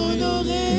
Honoré,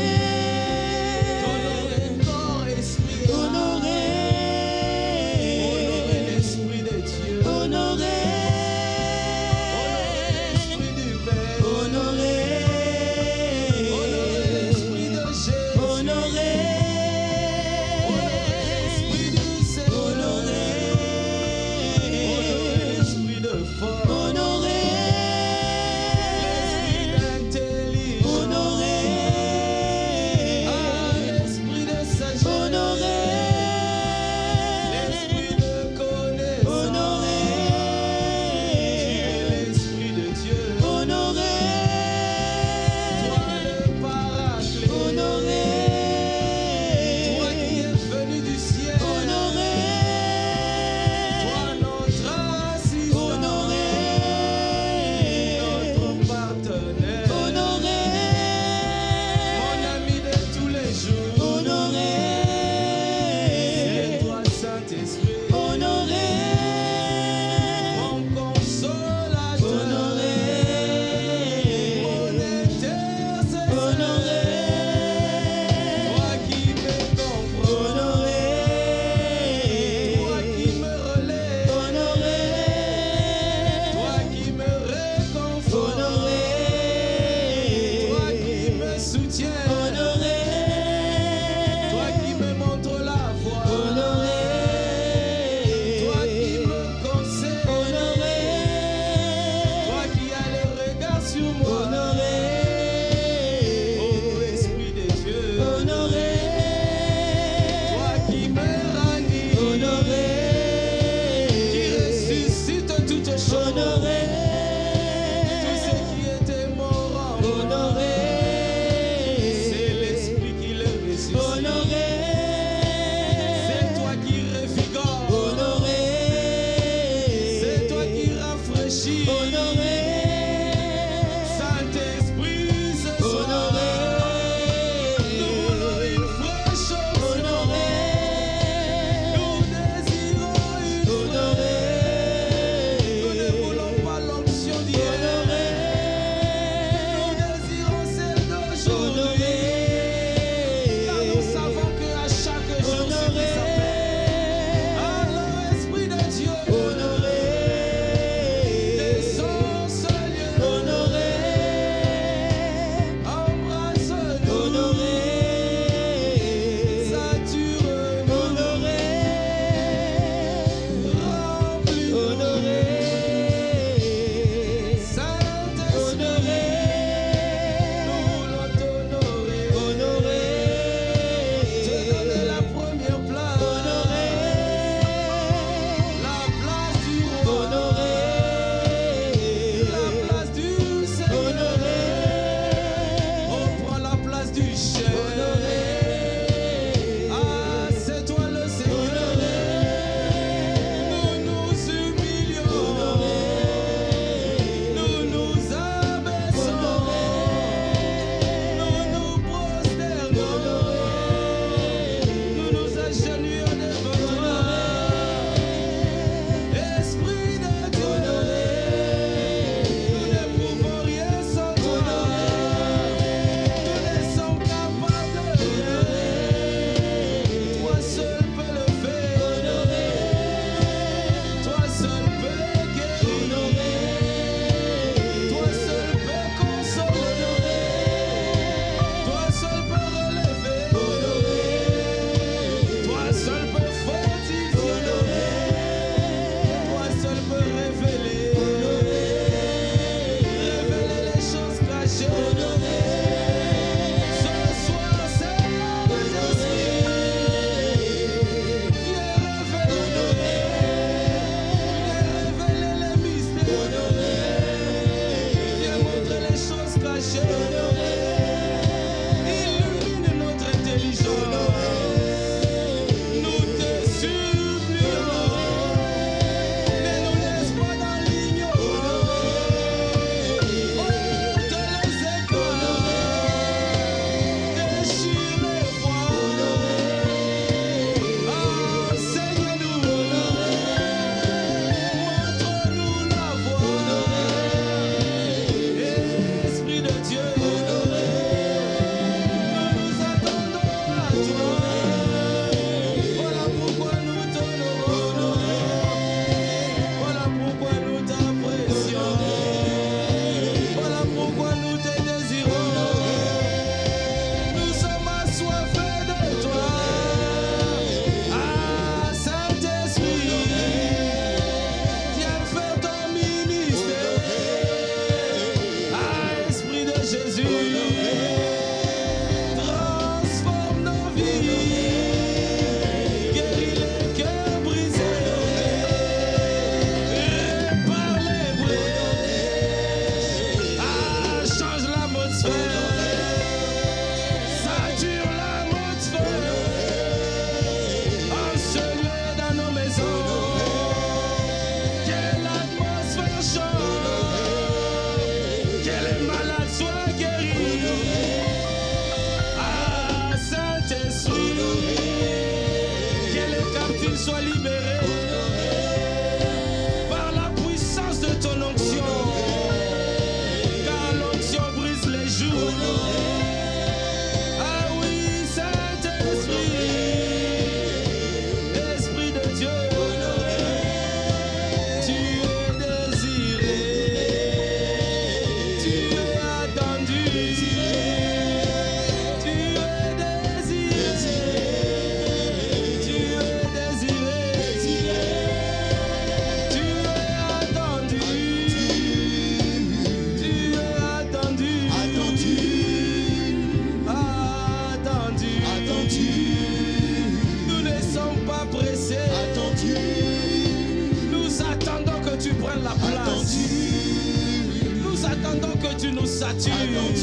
satures.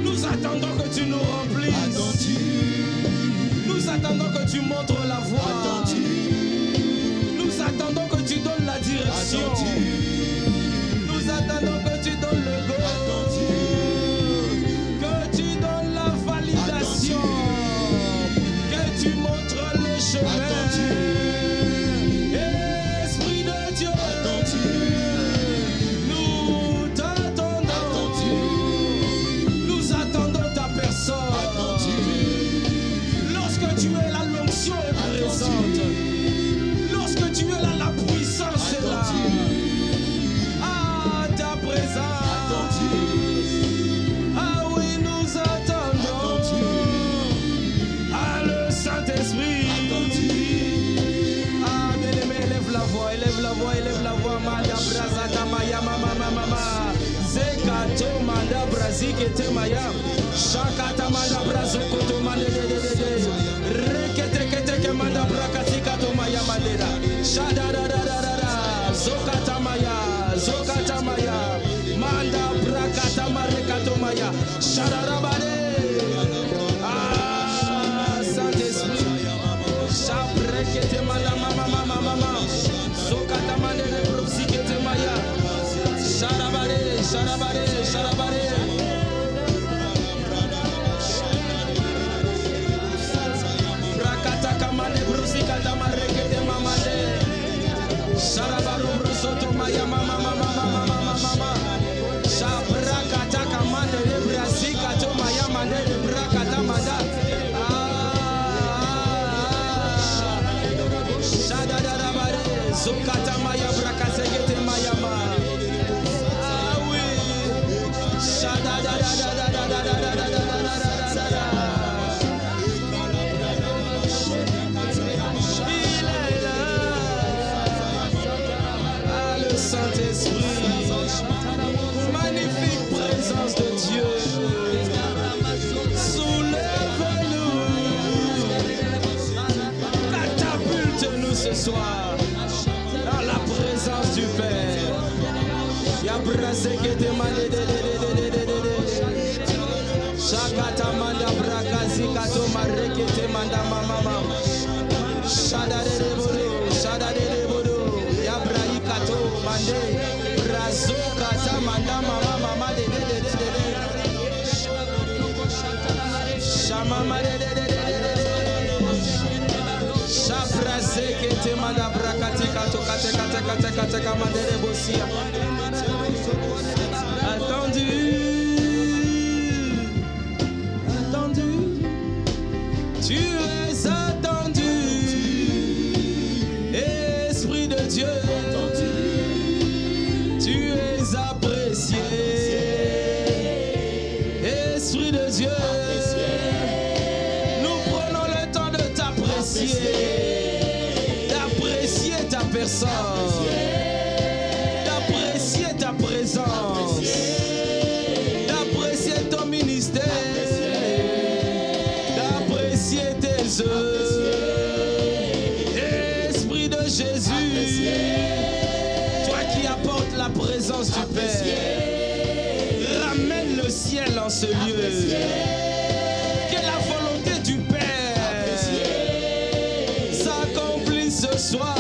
Nous attendons que tu nous remplisses. Nous attendons que tu montres la voie. Nous attendons que tu donnes la direction. Nous attendons que tu donnes le go. Que tu donnes la validation. Que tu montres le chemin. Esprit de Dieu. Nous t'attendons. Nous attendons ta personne. Lorsque tu es là, l'onction est présente. Lorsque tu es là, la puissance est là. Ah, ta présence. Ah oui, nous attendons. Ah, le Saint-Esprit. Ah, bien-aimé, élève la voix, élève la voix, élève la voix. Manda brazata maya mama mama. Zekato manda brazike maya. Shakata manda brazoko to manda de. Rekete kete manda brakatika to maya mandera. Shada da da da da da. Zokata maya. Manda brakata marekato maya. Shada rabade. Ah, Saint-Esprit. Shabrekete manda mama. Zokata manda de brozike maya. Sharabare. Brakata kamane bruzika tamarekete mamade. Sharabaru brusoto maya mama. Shabrakata kamane de brazika to maya mande de brakata manda. Shadadabare zokata maya brakasegete maya ma. Le Saint-Esprit, magnifique présence de Dieu, soulève-nous, catapulte-nous ce soir dans la présence du Père. Yabrase que te mande Shakata manda brakazi kato mareke te manda mama. Shada de bodo. Yabrahi kato mande. Brazo kata manda mama de. Shama made de. Shabraze que te manda brakati kato kate kamande de bosia. Tu es attendu, Esprit de Dieu, tu es apprécié, Esprit de Dieu, nous prenons le temps de t'apprécier, d'apprécier ta personne, d'apprécier ta présence, d'apprécier ton ministère, d'apprécier tes œuvres. Esprit de Jésus, toi qui apportes la présence du Père, ramène le ciel en ce lieu. Que la volonté du Père s'accomplisse ce soir.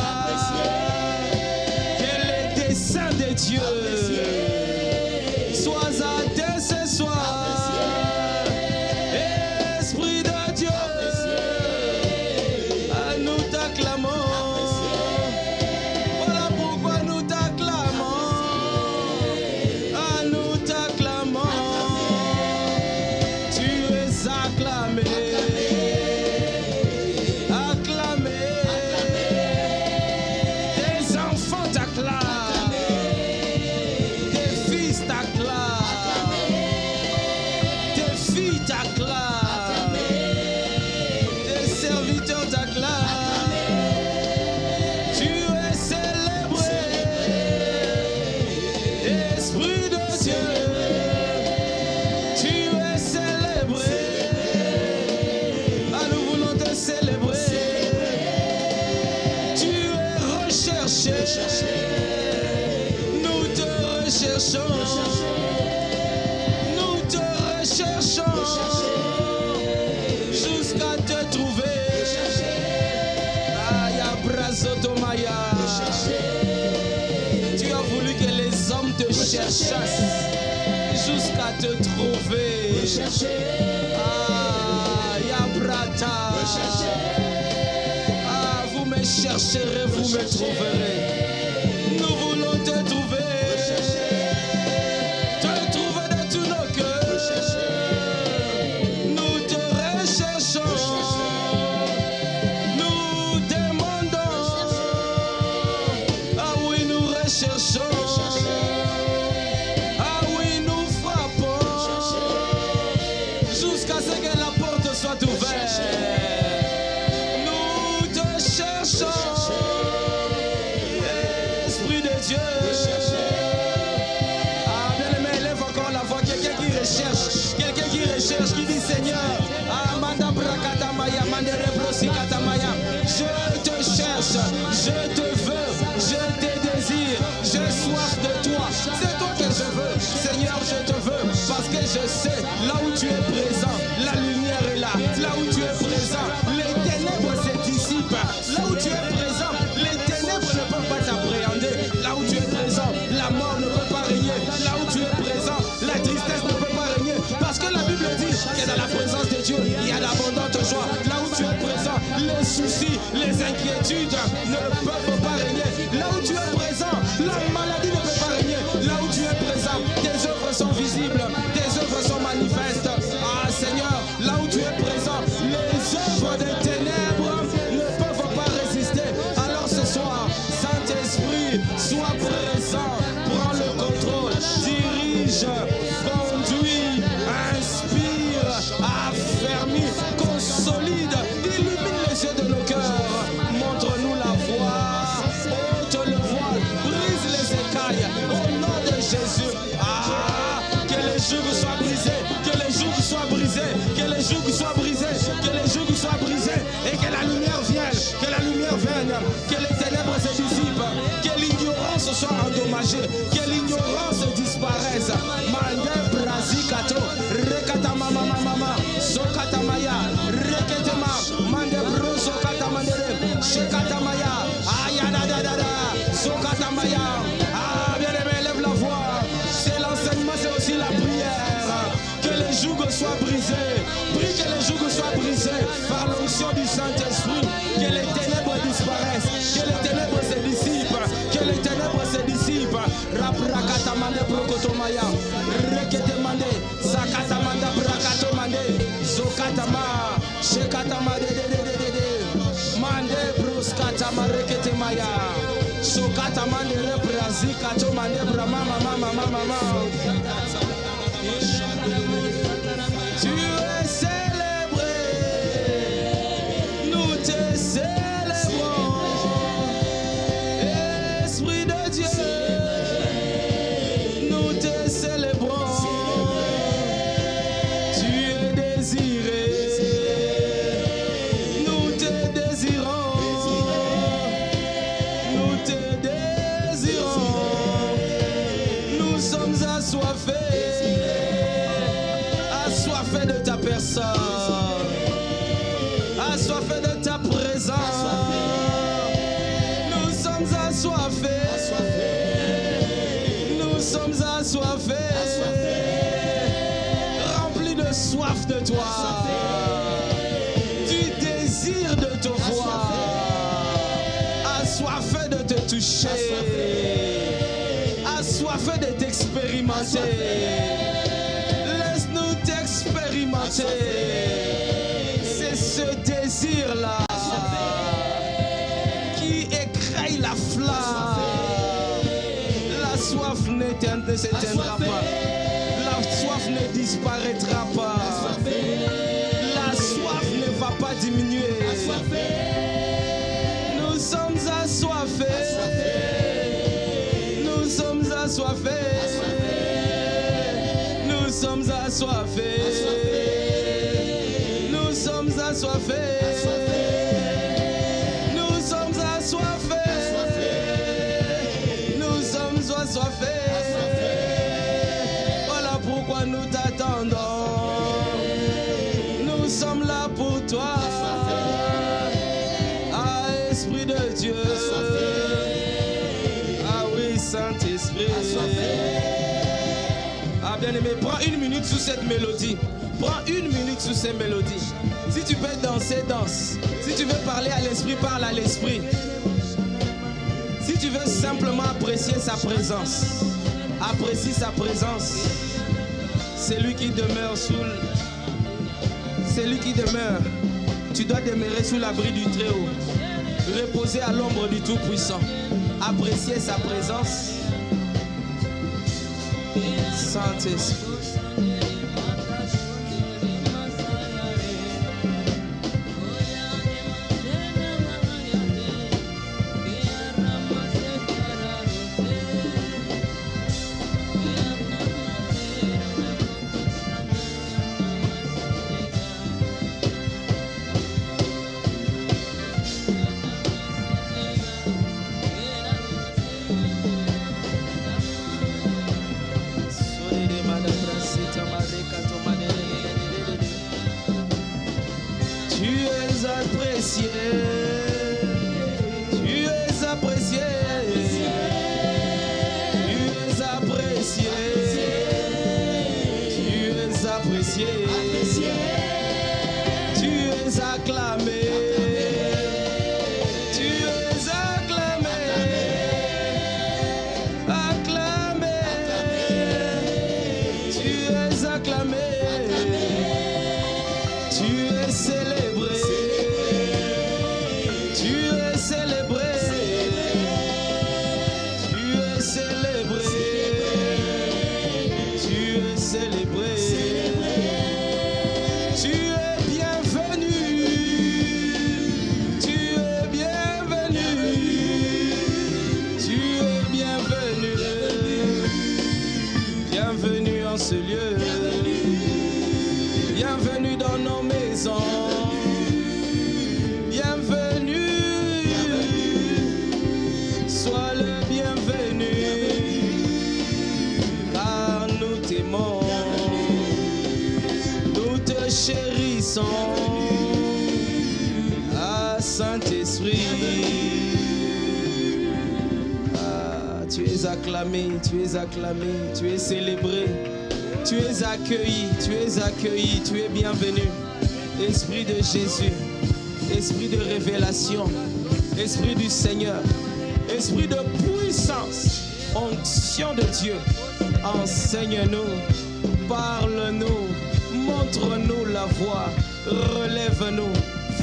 cherchasse jusqu'à te trouver. Ah, Yabrata. Ah, vous me chercherez, vous me trouverez. Nous voulons te trouver. Te trouver de tous nos cœurs. Nous te recherchons. Nous demandons. Ah oui, nous recherchons. Ah oui, nous frappons. Jusqu'à ce que la porte soit ouverte. Nous te cherchons. Esprit de Dieu. Ah, bien aimé, élève encore la voix. Quelqu'un qui recherche. Quelqu'un qui recherche, qui dit Seigneur. Ah, Manda Brakatamaya, Mandere Brosikatamaya. Je te cherche. Je te veux. Je te désire. J'ai soif de toi. C'est toi que je veux. Seigneur, je te veux. Parce que je sais, là où tu es présent, la lumière est là. Là où tu es présent, les ténèbres se dissipent. Là où tu es présent, les ténèbres ne peuvent pas t'appréhender. Là où tu es présent, la mort ne peut pas régner. Là où tu es présent, la tristesse ne peut pas régner. Parce que la Bible dit que dans la présence de Dieu, il y a d'abondantes joies. Là où tu es présent, les soucis, les inquiétudes ne peuvent pas régner. Là où tu es présent, la maladie ne peut pas régner. Là où tu es présent, tes œuvres sont visibles, tes œuvres sont manifestes. Ah Seigneur, là où tu es présent, les œuvres des ténèbres ne peuvent pas résister. Alors ce soir, Saint-Esprit, sois présent, prends le contrôle, dirige, conduis, inspire, affermis, consolide, illumine les yeux de nos cœurs, montre-nous la voie, ôte le voile, brise les écailles, au nom de Jésus. Ah, que les jougs soient brisés, que les jougs soient brisés, que les jougs soient brisés, que les jougs soient brisés, et que la lumière vienne, que la lumière vienne, que les ténèbres se dissipent, que l'ignorance soit endommagée, que l'ignorance disparaisse. Mande Brazikato, Rekatama mama mama, Sokatamaya, Reketema, Mande Bro Sokatamandere, Shekatamaya, Ayadadadada, Sokatamaya. Ah, bien aimé, lève la voix. C'est l'enseignement, c'est aussi la prière. Que les jougs soient brisés. Prie que les jougs soient brisés par l'onction du Saint-Esprit. Que les ténèbres disparaissent. Que les ténèbres se dissipent. Que les ténèbres se dissipent. Rabrakatamande Brokotomaya. Reketemande. Zakatamanda Brakatomande. Zokatama. Shekatamade. Mande Bruskatama Reketemaya. Sokatamande Rebrazikatomande Bramama mama. Tu es célébré, nous te célébrons, Esprit de Dieu, nous te célébrons, tu es désiré, nous te désirons, nous te désirons, nous sommes assoiffés de ta personne, assoiffés de ta présence. Nous sommes assoiffés, nous sommes assoiffés, remplis de soif de toi, du désir de te voir, assoiffés de te toucher, assoiffés de t'expérimenter. C'est ce désir-là qui écraille la flamme. La soif ne s'éteindra pas. La soif ne disparaîtra pas. La soif ne va pas diminuer. Nous sommes assoiffés. Nous sommes assoiffés. Nous sommes assoiffés. Nous sommes assoiffés. Nous sommes assoiffés. Nous sommes assoiffés. Voilà pourquoi nous t'attendons. Nous sommes là pour toi. Ah, Esprit de Dieu. Ah oui, Saint-Esprit. cette mélodie. Prends 1 minute sous ces mélodies. Si tu peux danser, danse. Si tu veux parler à l'esprit, parle à l'esprit. Si tu veux simplement apprécier sa présence, apprécie sa présence. C'est lui qui demeure c'est lui qui demeure. Tu dois demeurer sous l'abri du Très-Haut. Reposer à l'ombre du Tout-Puissant. Apprécier sa présence. Saint-Esprit. Acclamé, tu es célébré, tu es accueilli, tu es bienvenu. Esprit de Jésus, esprit de révélation, esprit du Seigneur, esprit de puissance, onction de Dieu, enseigne-nous, parle-nous, montre-nous la voie, relève-nous,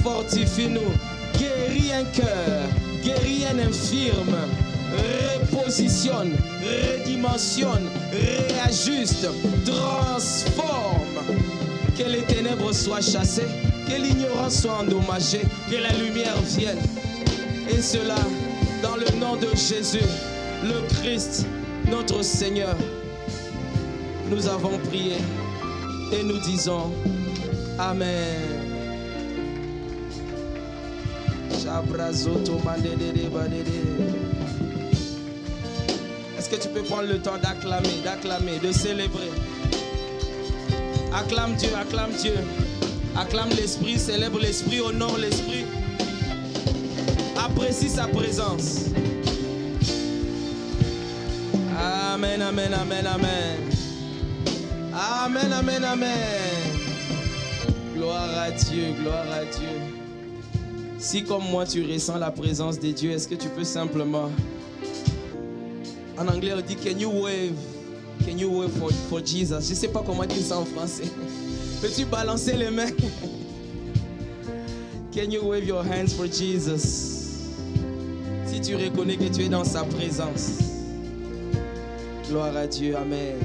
fortifie-nous, guéris un cœur, guéris un infirme, repositionne, redimensionne, réajuste, transforme. Que les ténèbres soient chassées, que l'ignorance soit endommagée, que la lumière vienne. Et cela dans le nom de Jésus, le Christ, notre Seigneur. Nous avons prié et nous disons Amen. Est-ce que tu peux prendre le temps d'acclamer, de célébrer? Acclame Dieu, acclame Dieu. Acclame l'Esprit, célèbre l'Esprit, honore l'Esprit. Apprécie sa présence. Amen, amen, amen, amen. Amen, amen, amen. Gloire à Dieu, gloire à Dieu. Si comme moi tu ressens la présence de Dieu, est-ce que tu peux simplement... En anglais, on dit can you wave for Jesus? Je ne sais pas comment dire ça en français. Peux-tu balancer les mains? Can you wave your hands for Jesus? Si tu reconnais que tu es dans sa présence. Gloire à Dieu, amen.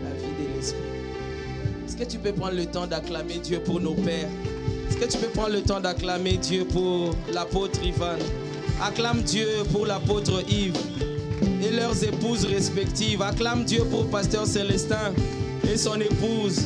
La vie de l'Esprit. Est-ce que tu peux prendre le temps d'acclamer Dieu pour nos pères? Est-ce que tu peux prendre le temps d'acclamer Dieu pour l'apôtre Ivan? Acclame Dieu pour l'apôtre Yves et leurs épouses respectives. Acclame Dieu pour pasteur Célestin et son épouse.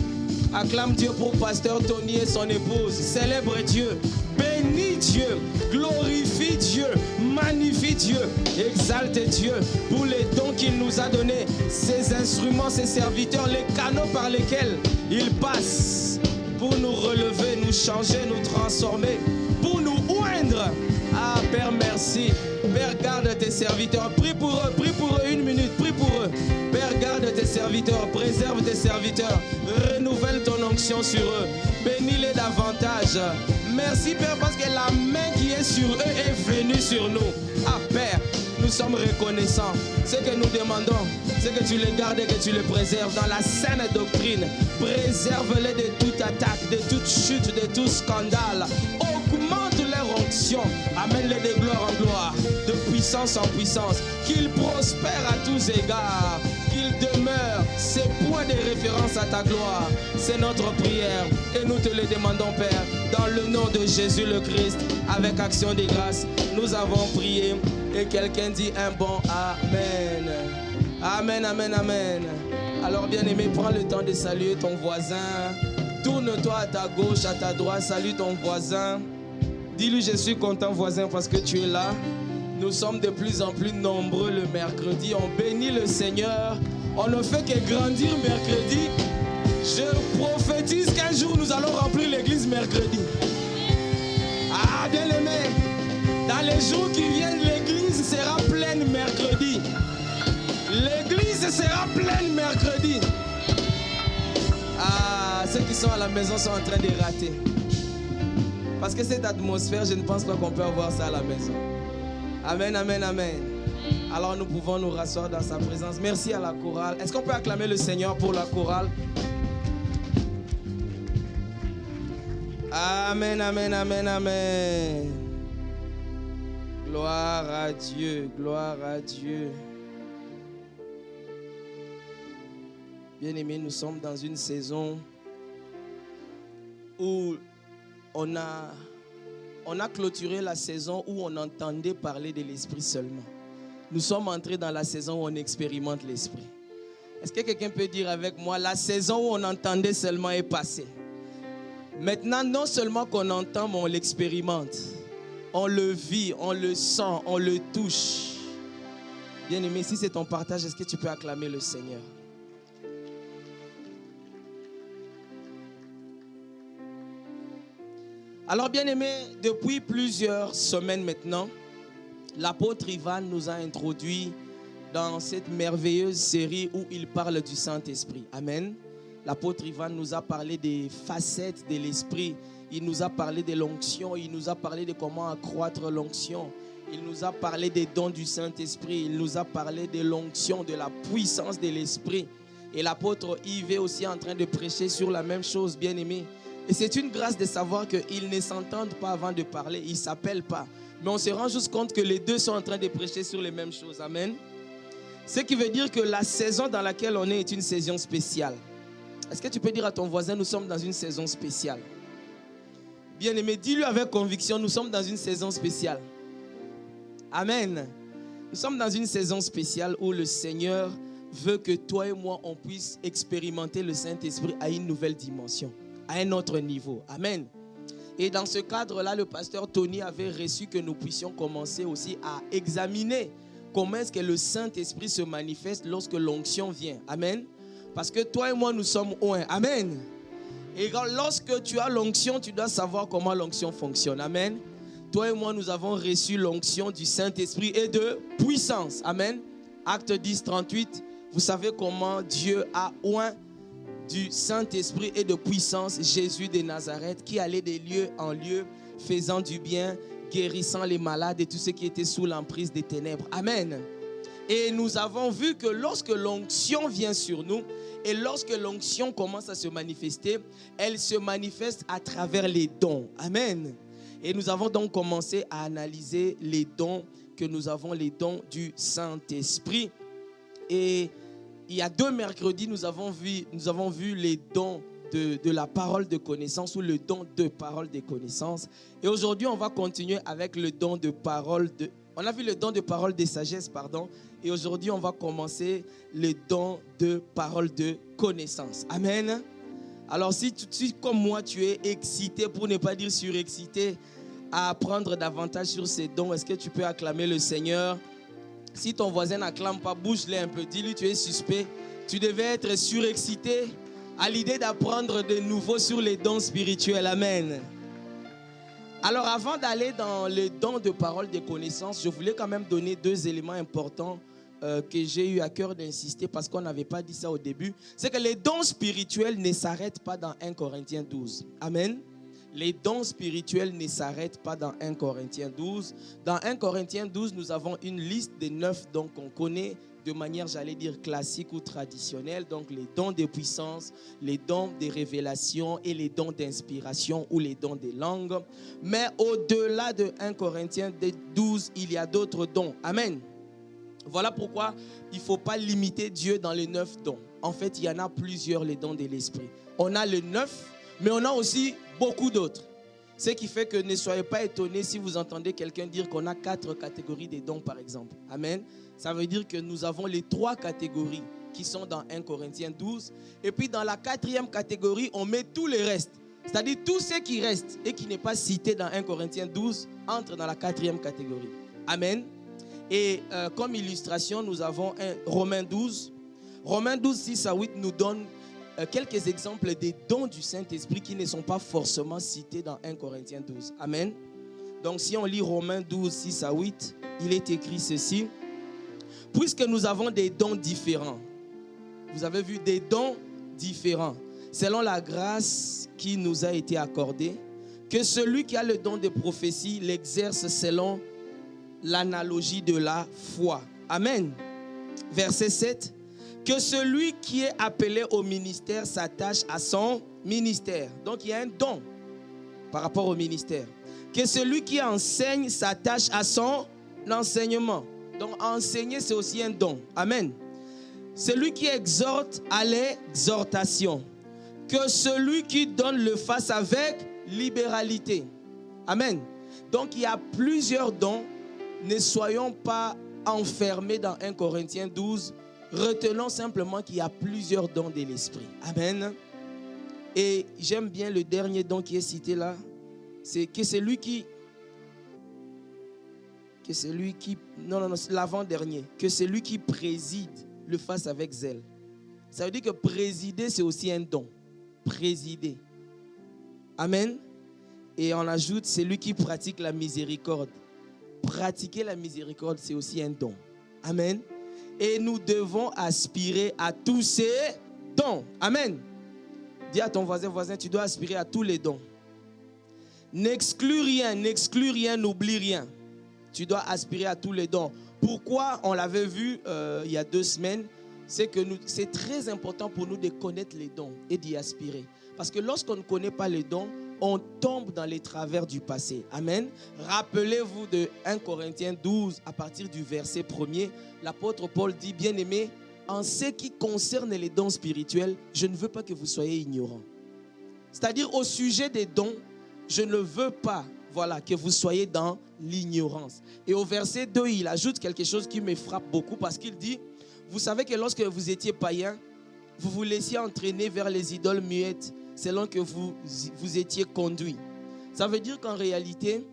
Acclame Dieu pour pasteur Tony et son épouse. Célèbre Dieu, bénis Dieu, glorifie Dieu, magnifie Dieu, exalte Dieu pour les dons qu'il nous a donnés, ses instruments, ses serviteurs, les canaux par lesquels il passe pour nous relever, nous changer, nous transformer, pour nous oindre. Ah, Père, merci. Père, garde tes serviteurs. Prie pour eux 1 minute. Prie pour eux. Père, garde tes tes serviteurs, préserve tes serviteurs, renouvelle ton onction sur eux, bénis-les davantage. Merci Père parce que la main qui est sur eux est venue sur nous. Ah Père, nous sommes reconnaissants. Ce que nous demandons, c'est que tu les gardes et que tu les préserves dans la saine doctrine. Préserve-les de toute attaque, de toute chute, de tout scandale. Augmente leur onction. Amène-les de gloire en gloire, de puissance en puissance. Qu'ils prospèrent à tous égards. Qu'ils demeurent ces points de référence à ta gloire. C'est notre prière et nous te le demandons, Père. Dans le nom de Jésus le Christ, avec action de grâce, nous avons prié. Et quelqu'un dit un bon Amen. Amen, amen, amen. Alors bien-aimé, prends le temps de saluer ton voisin. Tourne-toi à ta gauche, à ta droite, salue ton voisin. Dis-lui, je suis content voisin parce que tu es là. Nous sommes de plus en plus nombreux le mercredi. On bénit le Seigneur. On ne fait que grandir mercredi. Je prophétise qu'un jour nous allons remplir l'église mercredi. Ah, bien-aimé, dans les jours qui viennent, l'église sera pleine mercredi. L'église sera pleine mercredi. Ah, ceux qui sont à la maison sont en train de rater. Parce que cette atmosphère, je ne pense pas qu'on peut avoir ça à la maison. Amen, amen, amen. Alors nous pouvons nous rasseoir dans sa présence. Merci à la chorale. Est-ce qu'on peut acclamer le Seigneur pour la chorale? Amen, amen, amen, amen. Gloire à Dieu, gloire à Dieu. Bien-aimés, nous sommes dans une saison où on a clôturé la saison où on entendait parler de l'Esprit seulement. Nous sommes entrés dans la saison où on expérimente l'Esprit. Est-ce que quelqu'un peut dire avec moi, la saison où on entendait seulement est passée? Maintenant, non seulement qu'on entend, mais on l'expérimente. On le vit, on le sent, on le touche. Bien-aimé, si c'est ton partage, est-ce que tu peux acclamer le Seigneur? Alors, bien-aimé, depuis plusieurs semaines maintenant, l'apôtre Ivan nous a introduits dans cette merveilleuse série où il parle du Saint-Esprit. Amen. L'apôtre Ivan nous a parlé des facettes de l'Esprit. Il nous a parlé de l'onction. Il nous a parlé de comment accroître l'onction. Il nous a parlé des dons du Saint-Esprit. Il nous a parlé de l'onction, de la puissance de l'Esprit. Et l'apôtre Yves est aussi en train de prêcher sur la même chose, bien-aimé. Et c'est une grâce de savoir qu'ils ne s'entendent pas avant de parler. Ils ne s'appellent pas. Mais on se rend juste compte que les deux sont en train de prêcher sur les mêmes choses. Amen. Ce qui veut dire que la saison dans laquelle on est une saison spéciale. Est-ce que tu peux dire à ton voisin, nous sommes dans une saison spéciale? Bien-aimé, dis-lui avec conviction, nous sommes dans une saison spéciale. Amen. Nous sommes dans une saison spéciale où le Seigneur veut que toi et moi, on puisse expérimenter le Saint-Esprit à une nouvelle dimension, à un autre niveau. Amen. Et dans ce cadre-là, le pasteur Tony avait reçu que nous puissions commencer aussi à examiner comment est-ce que le Saint-Esprit se manifeste lorsque l'onction vient. Amen. Parce que toi et moi, nous sommes un. Amen. Et lorsque tu as l'onction, tu dois savoir comment l'onction fonctionne. Amen. Toi et moi, nous avons reçu l'onction du Saint-Esprit et de puissance. Amen. Acte 10, 38. Vous savez comment Dieu a oint du Saint-Esprit et de puissance Jésus de Nazareth qui allait de lieu en lieu, faisant du bien, guérissant les malades et tous ceux qui étaient sous l'emprise des ténèbres. Amen. Et nous avons vu que lorsque l'onction vient sur nous et lorsque l'onction commence à se manifester, elle se manifeste à travers les dons. Amen. Et nous avons donc commencé à analyser les dons que nous avons, les dons du Saint-Esprit. Et il y a 2 mercredis, nous avons vu les dons de la parole de connaissance ou le don de parole de connaissance. Et aujourd'hui, on va continuer avec le don de parole de... On a vu le don de parole de sagesse, pardon. Et aujourd'hui, on va commencer le don de parole de connaissance. Amen. Alors, si comme moi, tu es excité, pour ne pas dire surexcité, à apprendre davantage sur ces dons, est-ce que tu peux acclamer le Seigneur? Si ton voisin n'acclame pas, bouge-le un peu. Dis-lui, tu es suspect. Tu devais être surexcité à l'idée d'apprendre de nouveau sur les dons spirituels. Amen. Alors, avant d'aller dans les dons de parole de connaissance, je voulais quand même donner 2 éléments importants que j'ai eu à cœur d'insister parce qu'on n'avait pas dit ça au début, c'est que les dons spirituels ne s'arrêtent pas dans 1 Corinthiens 12. Amen. Les dons spirituels ne s'arrêtent pas dans 1 Corinthiens 12. Dans 1 Corinthiens 12, nous avons une liste des 9 dons qu'on connaît de manière, j'allais dire, classique ou traditionnelle. Donc, les dons de puissance, les dons de révélation et les dons d'inspiration ou les dons des langues. Mais au-delà de 1 Corinthiens 12, il y a d'autres dons. Amen. Voilà pourquoi il ne faut pas limiter Dieu dans les 9 dons. En fait, il y en a plusieurs, les dons de l'esprit. On a les 9, mais on a aussi beaucoup d'autres. Ce qui fait que ne soyez pas étonnés si vous entendez quelqu'un dire qu'on a 4 catégories de dons, par exemple. Amen. Ça veut dire que nous avons les 3 catégories qui sont dans 1 Corinthiens 12. Et puis dans la 4e catégorie, on met tous les restes. C'est-à-dire tout ce qui reste et qui n'est pas cité dans 1 Corinthiens 12 entre dans la 4e catégorie. Amen. Et comme illustration, nous avons Romains 12. Romains 12, 6 à 8 nous donne quelques exemples des dons du Saint-Esprit qui ne sont pas forcément cités dans 1 Corinthiens 12. Amen. Donc si on lit Romains 12, 6 à 8, il est écrit ceci. Puisque nous avons des dons différents. Vous avez vu des dons différents. Selon la grâce qui nous a été accordée, que celui qui a le don de prophétie l'exerce selon l'analogie de la foi. Amen. Verset 7. Que celui qui est appelé au ministère s'attache à son ministère. Donc il y a un don par rapport au ministère. Que celui qui enseigne s'attache à son enseignement. Donc enseigner, c'est aussi un don. Amen. Celui qui exhorte à l'exhortation. Que celui qui donne le fasse avec libéralité. Amen. Donc il y a plusieurs dons. Ne soyons pas enfermés dans 1 Corinthiens 12. Retenons simplement qu'il y a plusieurs dons de l'esprit. Amen. Et j'aime bien le dernier don qui est cité là. C'est que celui qui... Non, c'est l'avant-dernier. Que celui qui préside le fasse avec zèle. Ça veut dire que présider, c'est aussi un don. Présider. Amen. Et on ajoute celui qui pratique la miséricorde. Pratiquer la miséricorde, c'est aussi un don. Amen. Et nous devons aspirer à tous ces dons. Amen. Dis à ton voisin, tu dois aspirer à tous les dons. N'exclus rien, n'oublie rien. Tu dois aspirer à tous les dons. Pourquoi? On l'avait vu il y a 2 semaines. C'est que c'est très important pour nous de connaître les dons et d'y aspirer. Parce que lorsqu'on ne connaît pas les dons, on tombe dans les travers du passé. Amen. Rappelez-vous de 1 Corinthiens 12, à partir du verset 1er, l'apôtre Paul dit, bien-aimés, en ce qui concerne les dons spirituels, je ne veux pas que vous soyez ignorants. C'est-à-dire au sujet des dons, je ne veux pas que vous soyez dans l'ignorance. Et au verset 2, il ajoute quelque chose qui me frappe beaucoup parce qu'il dit, vous savez que lorsque vous étiez païen, vous vous laissiez entraîner vers les idoles muettes selon que vous étiez conduit. Ça veut dire qu'en réalité,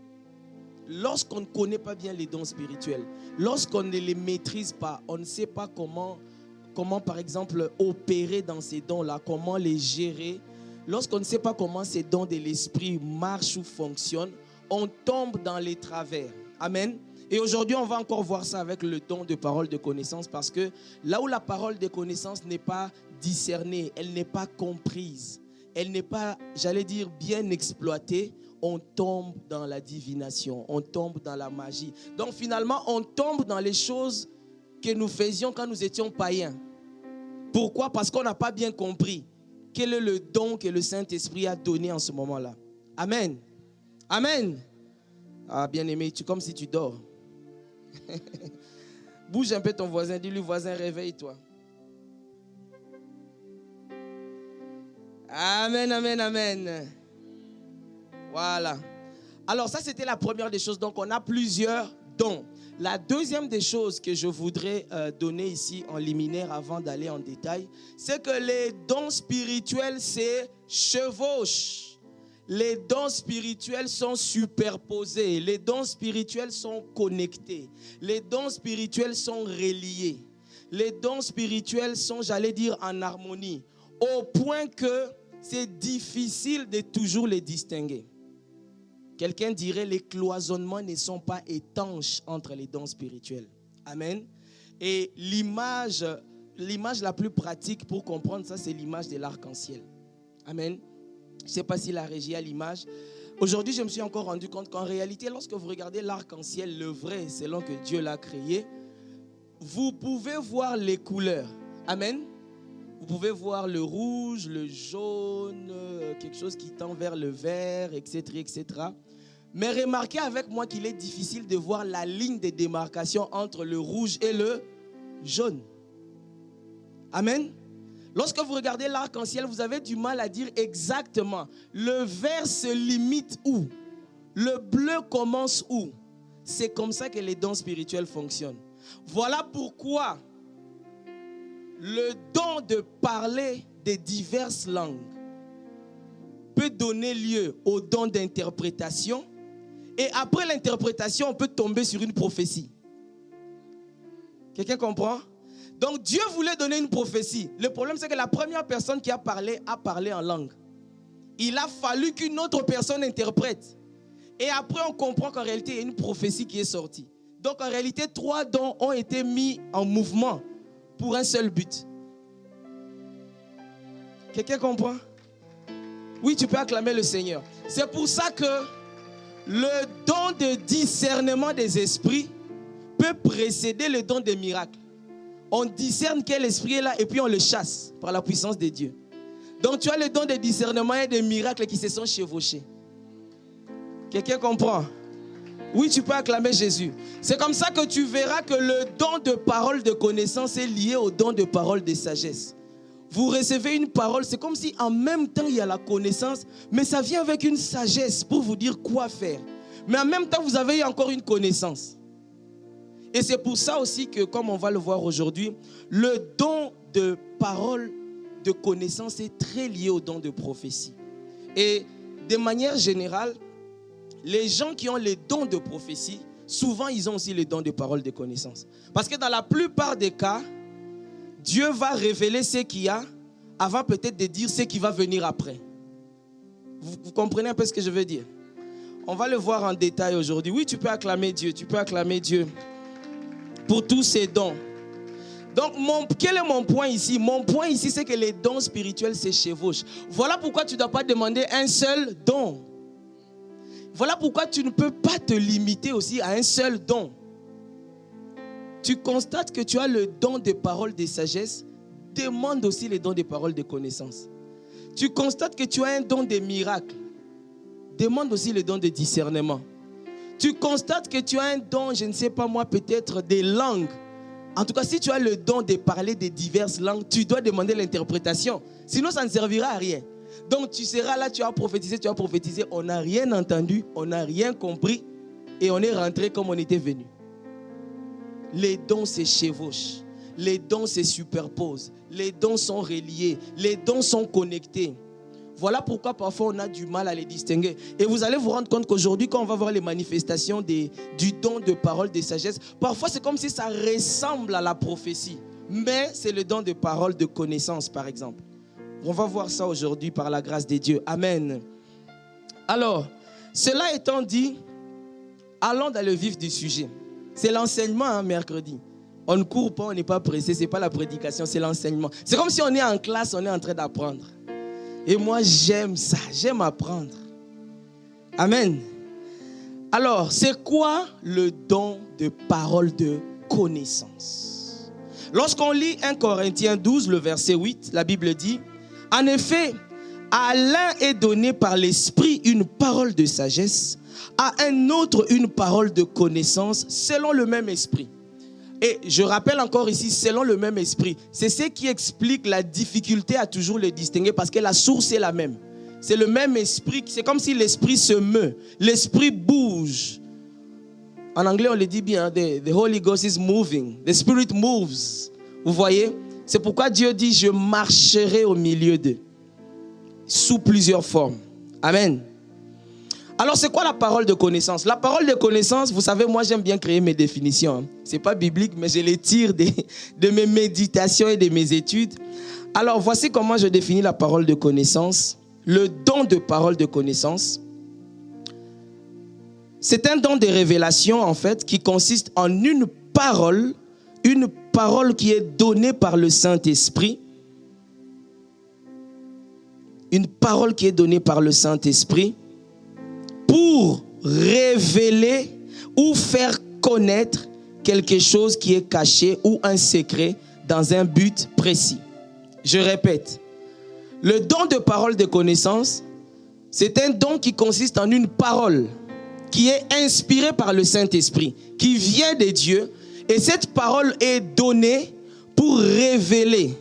lorsqu'on ne connaît pas bien les dons spirituels, lorsqu'on ne les maîtrise pas, on ne sait pas comment par exemple opérer dans ces dons-là, comment les gérer. Lorsqu'on ne sait pas comment ces dons de l'esprit marchent ou fonctionnent, on tombe dans les travers. Amen. Et aujourd'hui, on va encore voir ça avec le don de parole de connaissance parce que là où la parole de connaissance n'est pas discernée, elle n'est pas comprise, elle n'est pas, j'allais dire, bien exploitée, on tombe dans la divination, on tombe dans la magie. Donc finalement, on tombe dans les choses que nous faisions quand nous étions païens. Pourquoi? Parce qu'on n'a pas bien compris quel est le don que le Saint-Esprit a donné en ce moment-là. Amen. Amen. Ah, bien-aimé, comme si tu dors. Bouge un peu ton voisin, dis-lui, voisin, réveille-toi. Amen, amen, amen. Voilà. Alors ça, c'était la première des choses. Donc, on a plusieurs dons. La deuxième des choses que je voudrais donner ici en liminaire avant d'aller en détail, c'est que les dons spirituels se chevauchent. Les dons spirituels sont superposés. Les dons spirituels sont connectés. Les dons spirituels sont reliés. Les dons spirituels sont, j'allais dire, en harmonie. Au point que c'est difficile de toujours les distinguer. Quelqu'un dirait les cloisonnements ne sont pas étanches entre les dons spirituels. Amen. Et l'image la plus pratique pour comprendre ça, c'est l'image de l'arc-en-ciel. Amen. Je ne sais pas si la régie a l'image. Aujourd'hui, je me suis encore rendu compte qu'en réalité, lorsque vous regardez l'arc-en-ciel, le vrai, selon que Dieu l'a créé, vous pouvez voir les couleurs. Amen. Vous pouvez voir le rouge, le jaune, quelque chose qui tend vers le vert, etc., etc. Mais remarquez avec moi qu'il est difficile de voir la ligne de démarcation entre le rouge et le jaune. Amen. Lorsque vous regardez l'arc-en-ciel, vous avez du mal à dire exactement le vert se limite où, le bleu commence où. C'est comme ça que les dons spirituels fonctionnent. Voilà pourquoi le don de parler de diverses langues peut donner lieu au don d'interprétation. Et après l'interprétation, on peut tomber sur une prophétie. Quelqu'un comprend? Donc Dieu voulait donner une prophétie. Le problème, c'est que la première personne qui a parlé en langue. Il a fallu qu'une autre personne interprète. Et après, on comprend qu'en réalité, il y a une prophétie qui est sortie. Donc en réalité, 3 dons ont été mis en mouvement pour un seul but. Quelqu'un comprend? Oui, tu peux acclamer le Seigneur. C'est pour ça que le don de discernement des esprits peut précéder le don des miracles. On discerne quel esprit est là et puis on le chasse par la puissance de Dieu. Donc tu as le don de discernement et des miracles qui se sont chevauchés. Quelqu'un comprend? Oui, tu peux acclamer Jésus. C'est comme ça que tu verras que le don de parole de connaissance est lié au don de parole de sagesse. Vous recevez une parole, c'est comme si en même temps il y a la connaissance, mais ça vient avec une sagesse pour vous dire quoi faire. Mais en même temps, vous avez eu encore une connaissance. Et c'est pour ça aussi que, comme on va le voir aujourd'hui, le don de parole de connaissance est très lié au don de prophétie. Et de manière générale, les gens qui ont les dons de prophétie, souvent ils ont aussi les dons de parole de connaissance. Parce que dans la plupart des cas, Dieu va révéler ce qu'il y a avant peut-être de dire ce qui va venir après. Vous comprenez un peu ce que je veux dire? On va le voir en détail aujourd'hui. Oui, tu peux acclamer Dieu, tu peux acclamer Dieu pour tous ces dons. Donc, quel est mon point ici? Mon point ici, c'est que les dons spirituels se chevauchent. Voilà pourquoi tu ne dois pas demander un seul don. Voilà pourquoi tu ne peux pas te limiter aussi à un seul don. Tu constates que tu as le don de parole de sagesse, demande aussi les dons de parole de connaissance. Tu constates que tu as un don de miracle, demande aussi le don de discernement. Tu constates que tu as un don, je ne sais pas moi, peut-être des langues. En tout cas, si tu as le don de parler de diverses langues, tu dois demander l'interprétation. Sinon, ça ne servira à rien. Donc, tu seras là, tu as prophétisé, on n'a rien entendu, on n'a rien compris et on est rentré comme on était venu. Les dons se chevauchent, les dons se superposent, les dons sont reliés, les dons sont connectés. Voilà pourquoi parfois on a du mal à les distinguer. Et vous allez vous rendre compte qu'aujourd'hui, quand on va voir les manifestations du don de parole de sagesse, parfois c'est comme si ça ressemble à la prophétie. Mais c'est le don de parole de connaissance, par exemple. On va voir ça aujourd'hui par la grâce de Dieu. Amen. Alors, cela étant dit, allons dans le vif du sujet. C'est l'enseignement, mercredi. On ne court pas, on n'est pas pressé, ce n'est pas la prédication, c'est l'enseignement. C'est comme si on est en classe, on est en train d'apprendre. Et moi, j'aime ça, j'aime apprendre. Amen. Alors, c'est quoi le don de parole de connaissance? Lorsqu'on lit 1 Corinthiens 12, le verset 8, la Bible dit, « En effet, à l'un est donné par l'Esprit une parole de sagesse, à un autre une parole de connaissance, selon le même esprit. » Et je rappelle encore ici, selon le même esprit. C'est ce qui explique la difficulté à toujours le distinguer parce que la source est la même. C'est le même esprit, c'est comme si l'esprit se meut, l'esprit bouge. En anglais, on le dit bien, the Holy Ghost is moving, the Spirit moves. Vous voyez? C'est pourquoi Dieu dit, je marcherai au milieu d'eux, sous plusieurs formes. Amen. Alors, c'est quoi la parole de connaissance? La parole de connaissance, vous savez, moi, j'aime bien créer mes définitions. Ce n'est pas biblique, mais je les tire de mes méditations et de mes études. Alors, voici comment je définis la parole de connaissance. Le don de parole de connaissance, c'est un don de révélation, en fait, qui consiste en une parole qui est donnée par le Saint-Esprit. Une parole qui est donnée par le Saint-Esprit pour révéler ou faire connaître quelque chose qui est caché ou un secret dans un but précis. Je répète, le don de parole de connaissance, c'est un don qui consiste en une parole qui est inspirée par le Saint-Esprit, qui vient de Dieu, et cette parole est donnée pour révéler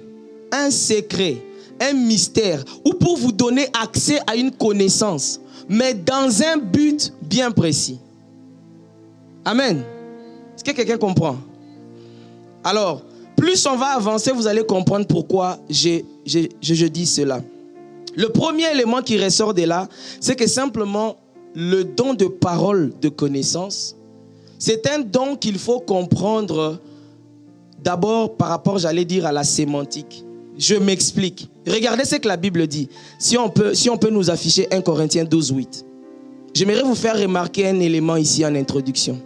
un secret, un mystère, ou pour vous donner accès à une connaissance, mais dans un but bien précis. Amen. Est-ce que quelqu'un comprend? Alors, plus on va avancer, vous allez comprendre pourquoi je dis cela. Le premier élément qui ressort de là, c'est que simplement le don de parole de connaissance, c'est un don qu'il faut comprendre d'abord par rapport, j'allais dire, à la sémantique. Je m'explique. Regardez ce que la Bible dit. Si on peut nous afficher 1 Corinthiens 12, 8. J'aimerais vous faire remarquer un élément ici en introduction,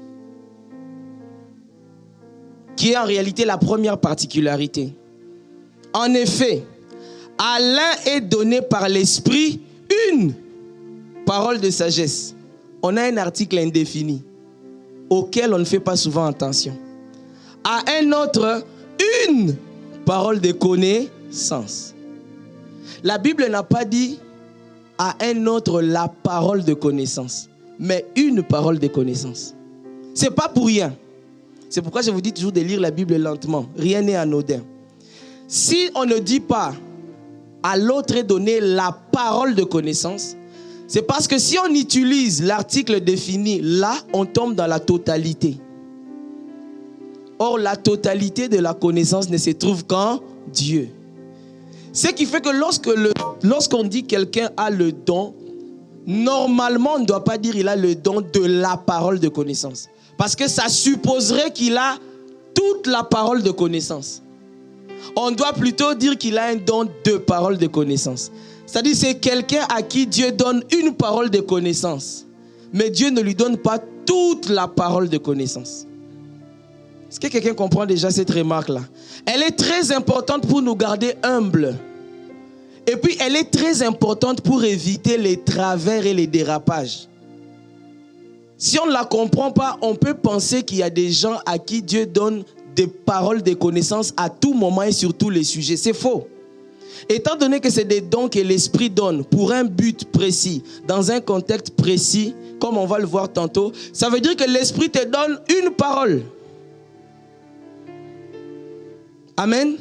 qui est en réalité la première particularité. En effet, à l'un est donné par l'Esprit une parole de sagesse. On a un article indéfini auquel on ne fait pas souvent attention. À un autre, une parole de connaissance. La Bible n'a pas dit à un autre la parole de connaissance, mais une parole de connaissance. Ce n'est pas pour rien. C'est pourquoi je vous dis toujours de lire la Bible lentement. Rien n'est anodin. Si on ne dit pas à l'autre est donné la parole de connaissance, c'est parce que si on utilise l'article défini, là, on tombe dans la totalité. Or, la totalité de la connaissance ne se trouve qu'en Dieu. Ce qui fait que lorsqu'on dit quelqu'un a le don, normalement, on ne doit pas dire il a le don de la parole de connaissance. Parce que ça supposerait qu'il a toute la parole de connaissance. On doit plutôt dire qu'il a un don de parole de connaissance. C'est-à-dire que c'est quelqu'un à qui Dieu donne une parole de connaissance. Mais Dieu ne lui donne pas toute la parole de connaissance. Est-ce que quelqu'un comprend déjà cette remarque-là? Elle est très importante pour nous garder humbles. Et puis elle est très importante pour éviter les travers et les dérapages. Si on ne la comprend pas, on peut penser qu'il y a des gens à qui Dieu donne des paroles de connaissance à tout moment et sur tous les sujets. C'est faux. Étant donné que c'est des dons que l'Esprit donne pour un but précis, dans un contexte précis, comme on va le voir tantôt, ça veut dire que l'Esprit te donne une parole. Amen.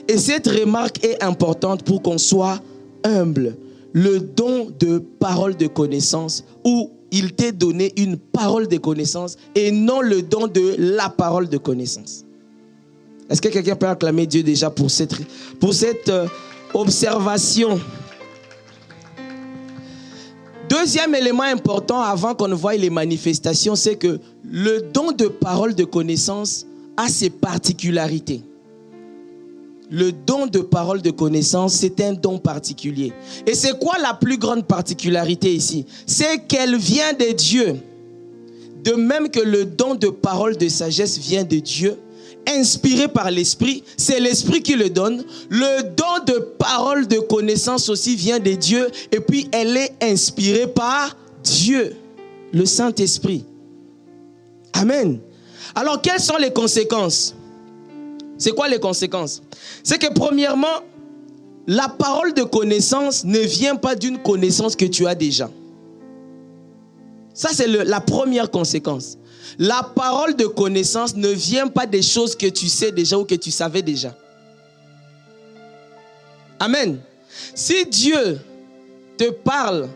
Et cette remarque est importante pour qu'on soit humble. Le don de parole de connaissance, où il t'est donné une parole de connaissance et non le don de la parole de connaissance. Est-ce que quelqu'un peut acclamer Dieu déjà pour cette observation? Deuxième élément important avant qu'on ne voie les manifestations, c'est que le don de parole de connaissance a ses particularités. Le don de parole de connaissance, c'est un don particulier. Et c'est quoi la plus grande particularité ici? C'est qu'elle vient de Dieu. De même que le don de parole de sagesse vient de Dieu, inspiré par l'Esprit, c'est l'Esprit qui le donne. Le don de parole de connaissance aussi vient de Dieu, et puis elle est inspirée par Dieu, le Saint-Esprit. Amen. Alors, quelles sont les conséquences? C'est quoi les conséquences? C'est que premièrement, la parole de connaissance ne vient pas d'une connaissance que tu as déjà. Ça, c'est la première conséquence. La parole de connaissance ne vient pas des choses que tu sais déjà ou que tu savais déjà. Amen. Si Dieu te parle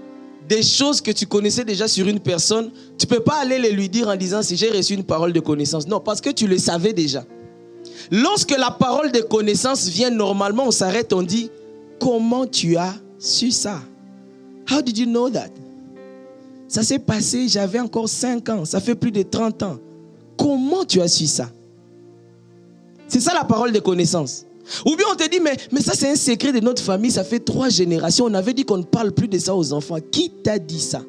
des choses que tu connaissais déjà sur une personne, tu ne peux pas aller les lui dire en disant si j'ai reçu une parole de connaissance. Non, parce que tu le savais déjà. Lorsque la parole de connaissance vient, normalement, on s'arrête, on dit comment tu as su ça? How did you know that? Ça s'est passé, j'avais encore 5 ans, ça fait plus de 30 ans. Comment tu as su ça? C'est ça la parole de connaissance. Ou bien on te dit, mais ça c'est un secret de notre famille, ça fait 3 générations, on avait dit qu'on ne parle plus de ça aux enfants. Qui t'a dit ça?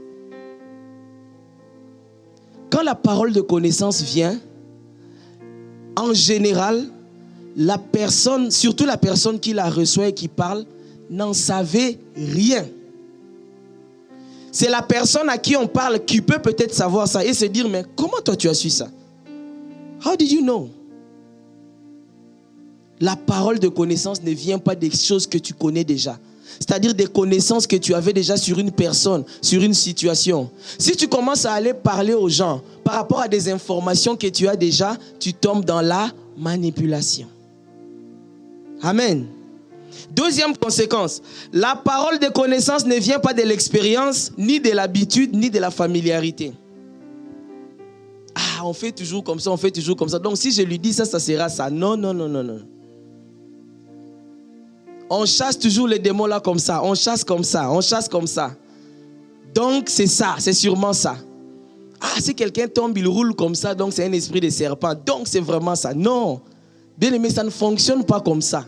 Quand la parole de connaissance vient, en général, la personne, surtout la personne qui la reçoit et qui parle, n'en savait rien. C'est la personne à qui on parle qui peut peut-être savoir ça et se dire, mais comment toi tu as su ça? How did you know? La parole de connaissance ne vient pas des choses que tu connais déjà. C'est-à-dire des connaissances que tu avais déjà sur une personne, sur une situation. Si tu commences à aller parler aux gens par rapport à des informations que tu as déjà, tu tombes dans la manipulation. Amen. Deuxième conséquence, la parole de connaissance ne vient pas de l'expérience, ni de l'habitude, ni de la familiarité. Ah, on fait toujours comme ça, on fait toujours comme ça. Donc si je lui dis ça, ça sera ça. Non, non, non, non, non. On chasse toujours les démons là comme ça. On chasse comme ça, on chasse comme ça. Donc c'est ça, c'est sûrement ça. Ah, si quelqu'un tombe, il roule comme ça, donc c'est un esprit de serpent. Donc c'est vraiment ça. Non. Bien aimé, ça ne fonctionne pas comme ça.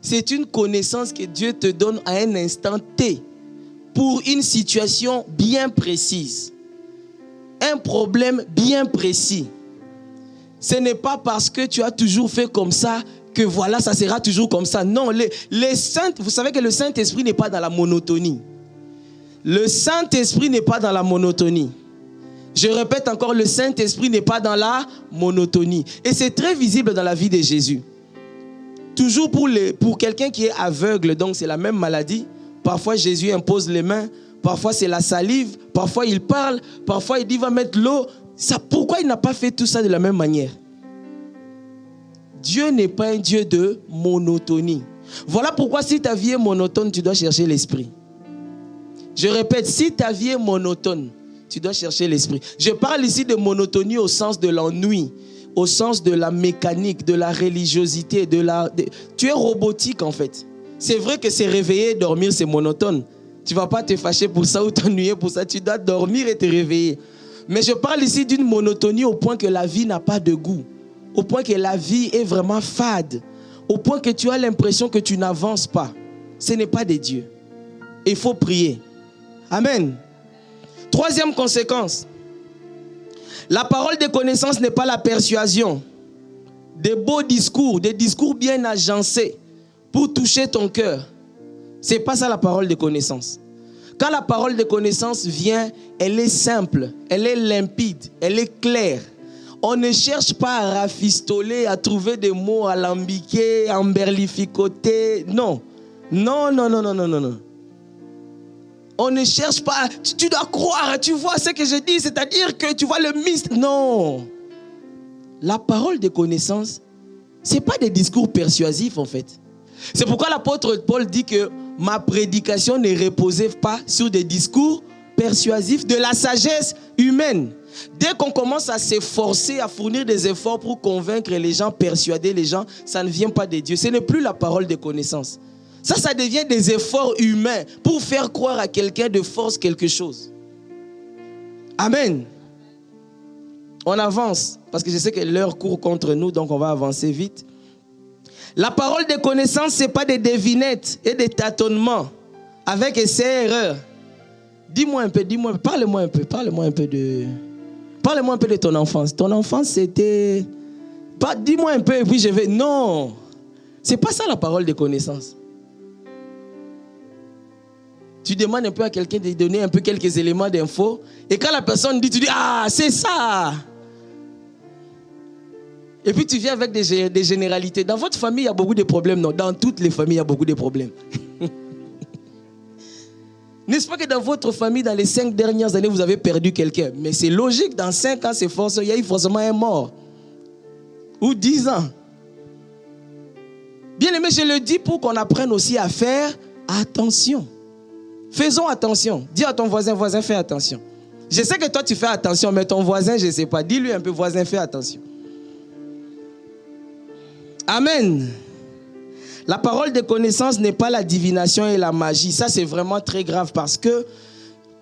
C'est une connaissance que Dieu te donne à un instant T pour une situation bien précise. Un problème bien précis. Ce n'est pas parce que tu as toujours fait comme ça que voilà, ça sera toujours comme ça. Non, vous savez que le Saint-Esprit n'est pas dans la monotonie. Le Saint-Esprit n'est pas dans la monotonie. Je répète encore, le Saint-Esprit n'est pas dans la monotonie. Et c'est très visible dans la vie de Jésus. Toujours pour quelqu'un qui est aveugle, donc c'est la même maladie. Parfois Jésus impose les mains, parfois c'est la salive, parfois il parle, parfois il dit va mettre l'eau. Pourquoi il n'a pas fait tout ça de la même manière? Dieu n'est pas un Dieu de monotonie. Voilà pourquoi si ta vie est monotone, tu dois chercher l'esprit. Je répète, si ta vie est monotone, tu dois chercher l'esprit. Je parle ici de monotonie au sens de l'ennui, au sens de la mécanique, de la religiosité, tu es robotique en fait. C'est vrai que c'est réveiller et dormir, c'est monotone. Tu ne vas pas te fâcher pour ça ou t'ennuyer pour ça. Tu dois dormir et te réveiller. Mais je parle ici d'une monotonie au point que la vie n'a pas de goût. Au point que la vie est vraiment fade. Au point que tu as l'impression que tu n'avances pas. Ce n'est pas de Dieu. Il faut prier. Amen. Troisième conséquence. La parole de connaissance n'est pas la persuasion. Des beaux discours, des discours bien agencés pour toucher ton cœur. Ce n'est pas ça la parole de connaissance. Quand la parole de connaissance vient, elle est simple, elle est limpide, elle est claire. On ne cherche pas à rafistoler, à trouver des mots alambiqués, emberlificotés. Non. Non, non, non, non, non, non, non. On ne cherche pas, tu dois croire, tu vois ce que je dis, c'est-à-dire que tu vois le mystère. Non. La parole de connaissance, ce n'est pas des discours persuasifs en fait. C'est pourquoi l'apôtre Paul dit que ma prédication ne reposait pas sur des discours persuasifs de la sagesse humaine. Dès qu'on commence à s'efforcer, à fournir des efforts pour convaincre les gens, persuader les gens, ça ne vient pas de Dieu. Ce n'est plus la parole de connaissance. Ça devient des efforts humains pour faire croire à quelqu'un de force quelque chose. Amen. On avance, parce que je sais que l'heure court contre nous, donc on va avancer vite. La parole de connaissance, ce n'est pas des devinettes et des tâtonnements avec essais et erreurs. Dis-moi un peu, parle-moi un peu de ton enfance. Ton enfance, c'était... Dis-moi un peu et puis je vais... Non, ce n'est pas ça la parole de connaissance. Tu demandes un peu à quelqu'un de donner un peu quelques éléments d'info et quand la personne dit, tu dis, ah, c'est ça. Et puis tu viens avec des généralités. Dans votre famille, il y a beaucoup de problèmes. Non, dans toutes les familles, il y a beaucoup de problèmes. N'est-ce pas que dans votre famille, dans les 5 dernières années, vous avez perdu quelqu'un? Mais c'est logique, dans 5 ans, il y a eu forcément un mort. Ou 10 ans. Bien aimé, je le dis pour qu'on apprenne aussi à faire attention. Faisons attention. Dis à ton voisin, fais attention. Je sais que toi, tu fais attention, mais ton voisin, je ne sais pas. Dis-lui un peu, voisin, fais attention. Amen. La parole de connaissance n'est pas la divination et la magie. Ça, c'est vraiment très grave parce que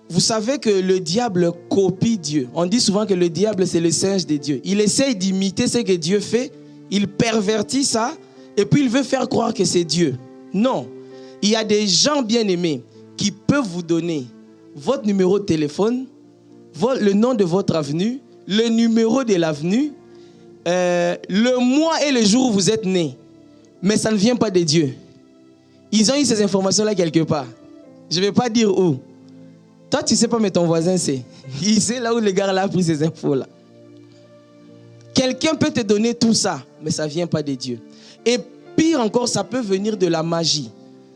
vous savez que le diable copie Dieu. On dit souvent que le diable, c'est le singe de Dieu. Il essaye d'imiter ce que Dieu fait. Il pervertit ça et puis il veut faire croire que c'est Dieu. Non. Il y a des gens bien-aimés qui peuvent vous donner votre numéro de téléphone, le nom de votre avenue, le numéro de l'avenue, le mois et le jour où vous êtes nés, mais ça ne vient pas de Dieu. Ils ont eu ces informations-là quelque part. Je ne vais pas dire où. Toi, tu ne sais pas, mais ton voisin sait. Il sait là où le gars a pris ces infos-là. Quelqu'un peut te donner tout ça, mais ça ne vient pas de Dieu. Et pire encore, ça peut venir de la magie.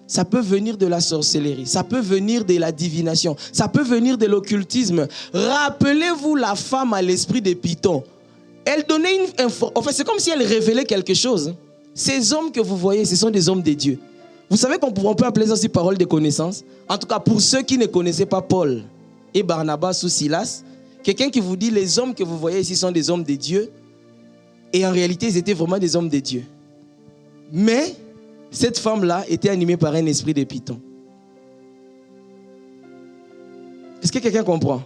Ça peut venir de la sorcellerie. Ça peut venir de la divination. Ça peut venir de l'occultisme. Rappelez-vous la femme à l'esprit de Python. Elle donnait une info. En fait, c'est comme si elle révélait quelque chose. Ces hommes que vous voyez, ce sont des hommes de Dieu. Vous savez qu'on peut appeler ça aussi parole de connaissance. En tout cas, pour ceux qui ne connaissaient pas Paul et Barnabas ou Silas, quelqu'un qui vous dit les hommes que vous voyez ici sont des hommes de Dieu. Et en réalité, ils étaient vraiment des hommes de Dieu. Mais cette femme-là était animée par un esprit de Python. Est-ce que quelqu'un comprend?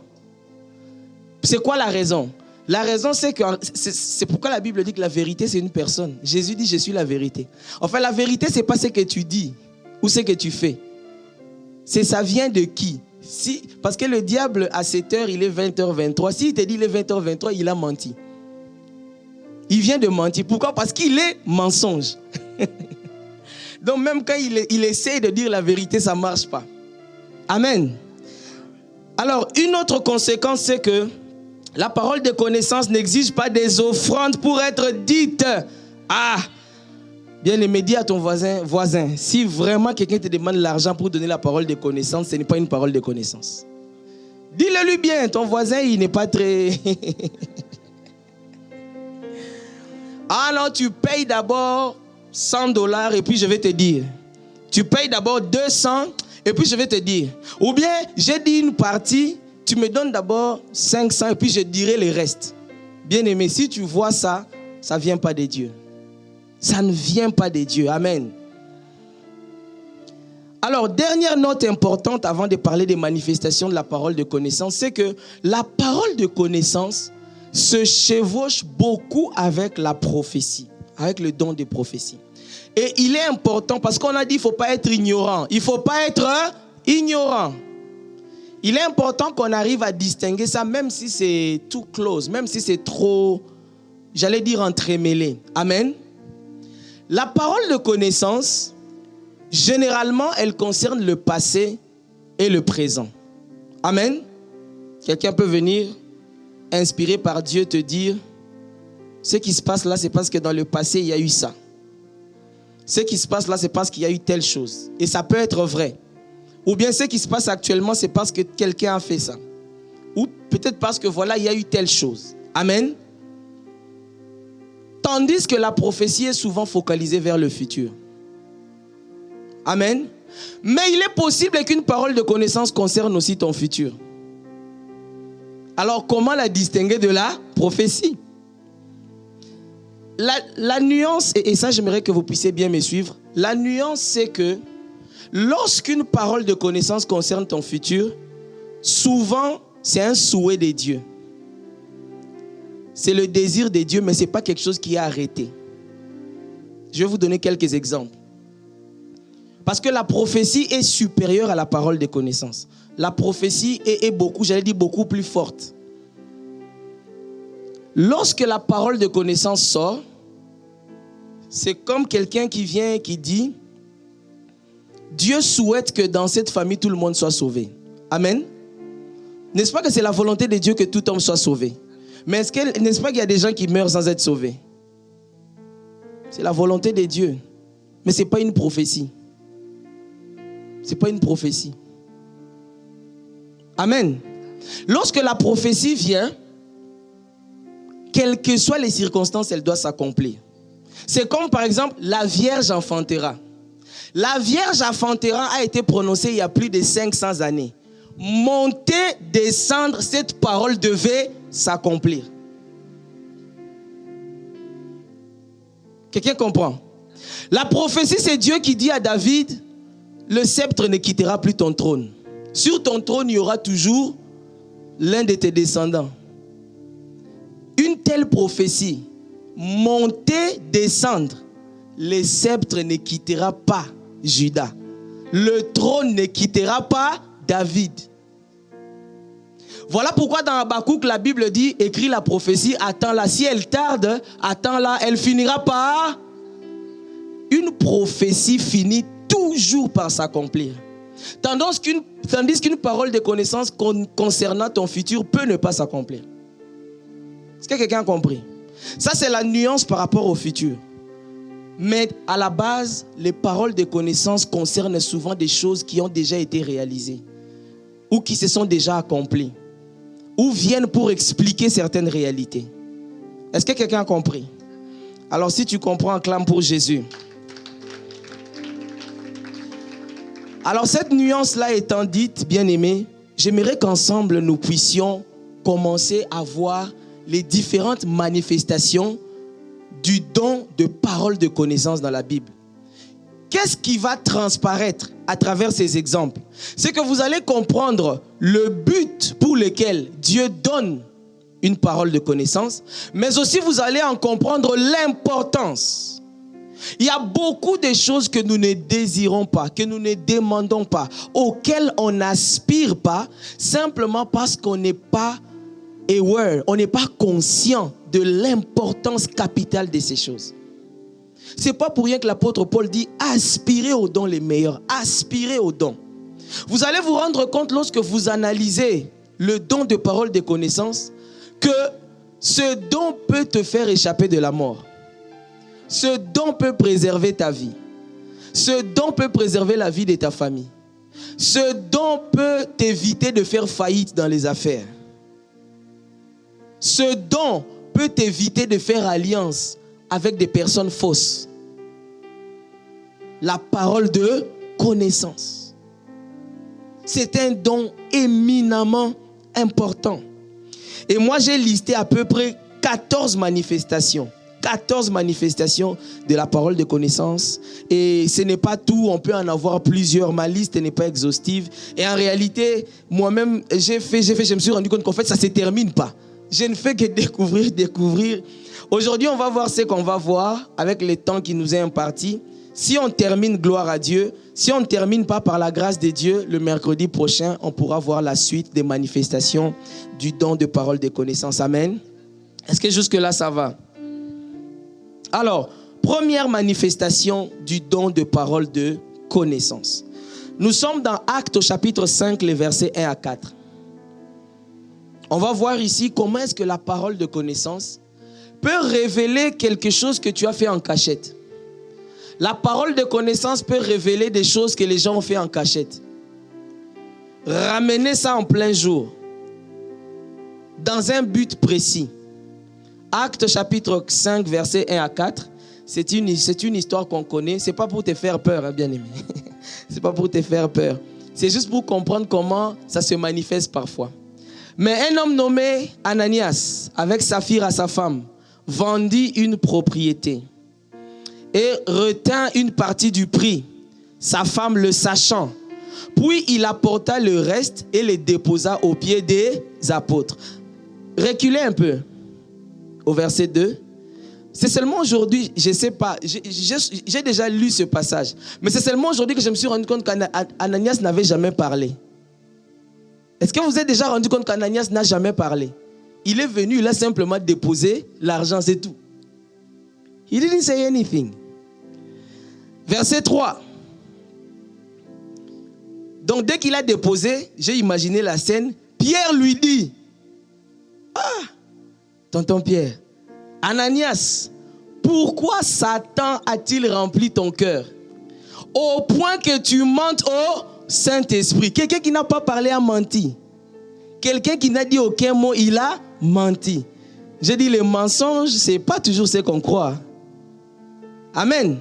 C'est quoi la raison? La raison, c'est que c'est pourquoi la Bible dit que la vérité, c'est une personne. Jésus dit, je suis la vérité. Enfin, la vérité, ce n'est pas ce que tu dis ou ce que tu fais. Ça vient de qui? Parce que le diable, à 7 heures, il est 20h23. S'il te dit il est 20h23, il a menti. Il vient de mentir. Pourquoi? Parce qu'il est mensonge. Donc même quand il essaie de dire la vérité, ça ne marche pas. Amen. Alors, une autre conséquence, c'est que la parole de connaissance n'exige pas des offrandes pour être dite. Ah, bien aimé, dis à ton voisin, si vraiment quelqu'un te demande l'argent pour donner la parole de connaissance, ce n'est pas une parole de connaissance. Dis-le lui bien, ton voisin, il n'est pas très... Ah non, tu payes d'abord $100 et puis je vais te dire. Tu payes d'abord 200 et puis je vais te dire. Ou bien, j'ai dit une partie... Tu me donnes d'abord 500 et puis je dirai le reste. Bien aimé, si tu vois ça, ça ne vient pas de Dieu. Ça ne vient pas de Dieu. Amen. Alors, dernière note importante avant de parler des manifestations de la parole de connaissance, c'est que la parole de connaissance se chevauche beaucoup avec la prophétie, avec le don de prophétie. Et il est important parce qu'on a dit qu'il ne faut pas être ignorant. Il ne faut pas être ignorant. Il est important qu'on arrive à distinguer ça, même si c'est too close, même si c'est trop, j'allais dire, entremêlé. Amen. La parole de connaissance, généralement, elle concerne le passé et le présent. Amen. Quelqu'un peut venir, inspiré par Dieu, te dire, ce qui se passe là, c'est parce que dans le passé, il y a eu ça. Ce qui se passe là, c'est parce qu'il y a eu telle chose. Et ça peut être vrai. Ou bien ce qui se passe actuellement, c'est parce que quelqu'un a fait ça. Ou peut-être parce que voilà, il y a eu telle chose. Amen. Tandis que la prophétie est souvent focalisée vers le futur. Amen. Mais il est possible qu'une parole de connaissance concerne aussi ton futur. Alors comment la distinguer de la prophétie? La nuance, et ça j'aimerais que vous puissiez bien me suivre. La nuance, c'est que lorsqu'une parole de connaissance concerne ton futur, souvent, c'est un souhait de Dieu. C'est le désir de Dieu, mais ce n'est pas quelque chose qui est arrêté. Je vais vous donner quelques exemples. Parce que la prophétie est supérieure à la parole de connaissance. La prophétie est beaucoup, j'allais dire beaucoup plus forte. Lorsque la parole de connaissance sort, c'est comme quelqu'un qui vient et qui dit: Dieu souhaite que dans cette famille, tout le monde soit sauvé. Amen. N'est-ce pas que c'est la volonté de Dieu que tout homme soit sauvé? Mais n'est-ce pas qu'il y a des gens qui meurent sans être sauvés? C'est la volonté de Dieu. Mais ce n'est pas une prophétie. Ce n'est pas une prophétie. Amen. Lorsque la prophétie vient, quelles que soient les circonstances, elle doit s'accomplir. C'est comme par exemple, la Vierge enfantera. La Vierge enfantera a été prononcée il y a plus de 500 années. Monter, descendre, cette parole devait s'accomplir. Quelqu'un comprend? La prophétie, c'est Dieu qui dit à David: le sceptre ne quittera plus ton trône. Sur ton trône, il y aura toujours l'un de tes descendants. Une telle prophétie, monter, descendre, le sceptre ne quittera pas Juda. Le trône ne quittera pas David. Voilà pourquoi dans Habakkuk, la Bible dit, écrit la prophétie, attends-la. Si elle tarde, attends-la, elle finira par... Une prophétie finit toujours par s'accomplir. Tandis qu'une parole de connaissance concernant ton futur peut ne pas s'accomplir. Est-ce que quelqu'un a compris? Ça, c'est la nuance par rapport au futur. Mais à la base, les paroles de connaissance concernent souvent des choses qui ont déjà été réalisées ou qui se sont déjà accomplies ou viennent pour expliquer certaines réalités. Est-ce que quelqu'un a compris? Alors si tu comprends, acclame pour Jésus. Alors cette nuance-là étant dite, bien-aimés, j'aimerais qu'ensemble nous puissions commencer à voir les différentes manifestations du don de parole de connaissance dans la Bible. Qu'est-ce qui va transparaître à travers ces exemples? C'est que vous allez comprendre le but pour lequel Dieu donne une parole de connaissance, mais aussi vous allez en comprendre l'importance. Il y a beaucoup de choses que nous ne désirons pas, que nous ne demandons pas, auxquelles on n'aspire pas, simplement parce qu'on n'est pas aware, on n'est pas conscient de l'importance capitale de ces choses. Ce n'est pas pour rien que l'apôtre Paul dit aspirez aux dons les meilleurs, aspirez aux dons. Vous allez vous rendre compte lorsque vous analysez le don de parole de connaissance que ce don peut te faire échapper de la mort. Ce don peut préserver ta vie. Ce don peut préserver la vie de ta famille. Ce don peut t'éviter de faire faillite dans les affaires. Ce don peut t'éviter de faire alliance avec des personnes fausses. La parole de connaissance. C'est un don éminemment important. Et moi, j'ai listé à peu près 14 manifestations. 14 manifestations de la parole de connaissance. Et ce n'est pas tout, on peut en avoir plusieurs. Ma liste n'est pas exhaustive. Et en réalité, moi-même, je me suis rendu compte qu'en fait, ça ne se termine pas. Je ne fais que découvrir. Aujourd'hui, on va voir ce qu'on va voir avec le temps qui nous est imparti. Si on termine, gloire à Dieu. Si on ne termine pas par la grâce de Dieu, le mercredi prochain, on pourra voir la suite des manifestations du don de parole de connaissance. Amen. Est-ce que jusque-là, ça va? Alors, première manifestation du don de parole de connaissance. Nous sommes dans Actes au chapitre 5, les versets 1 à 4. On va voir ici comment est-ce que la parole de connaissance peut révéler quelque chose que tu as fait en cachette. La parole de connaissance peut révéler des choses que les gens ont fait en cachette. Ramener ça en plein jour, dans un but précis. Actes chapitre 5, versets 1 à 4, c'est une histoire qu'on connaît. Ce n'est pas pour te faire peur, hein, bien-aimé. Ce n'est pas pour te faire peur. C'est juste pour comprendre comment ça se manifeste parfois. Mais un homme nommé Ananias, avec Saphira, sa femme, vendit une propriété et retint une partie du prix, sa femme le sachant. Puis il apporta le reste et le déposa aux pieds des apôtres. Reculez un peu au verset 2. C'est seulement aujourd'hui, je ne sais pas, j'ai déjà lu ce passage, mais c'est seulement aujourd'hui que je me suis rendu compte qu'Ananias n'avait jamais parlé. Est-ce que vous êtes déjà rendu compte qu'Ananias n'a jamais parlé? Il est venu, il a simplement déposé l'argent, c'est tout. He didn't say anything. Verset 3. Donc dès qu'il a déposé, j'ai imaginé la scène, Pierre lui dit, ah, tonton Pierre, Ananias, pourquoi Satan a-t-il rempli ton cœur au point que tu mentes au Saint-Esprit? Quelqu'un qui n'a pas parlé a menti. Quelqu'un qui n'a dit aucun mot, il a menti. J'ai dit, le mensonge, ce n'est pas toujours ce qu'on croit. Amen.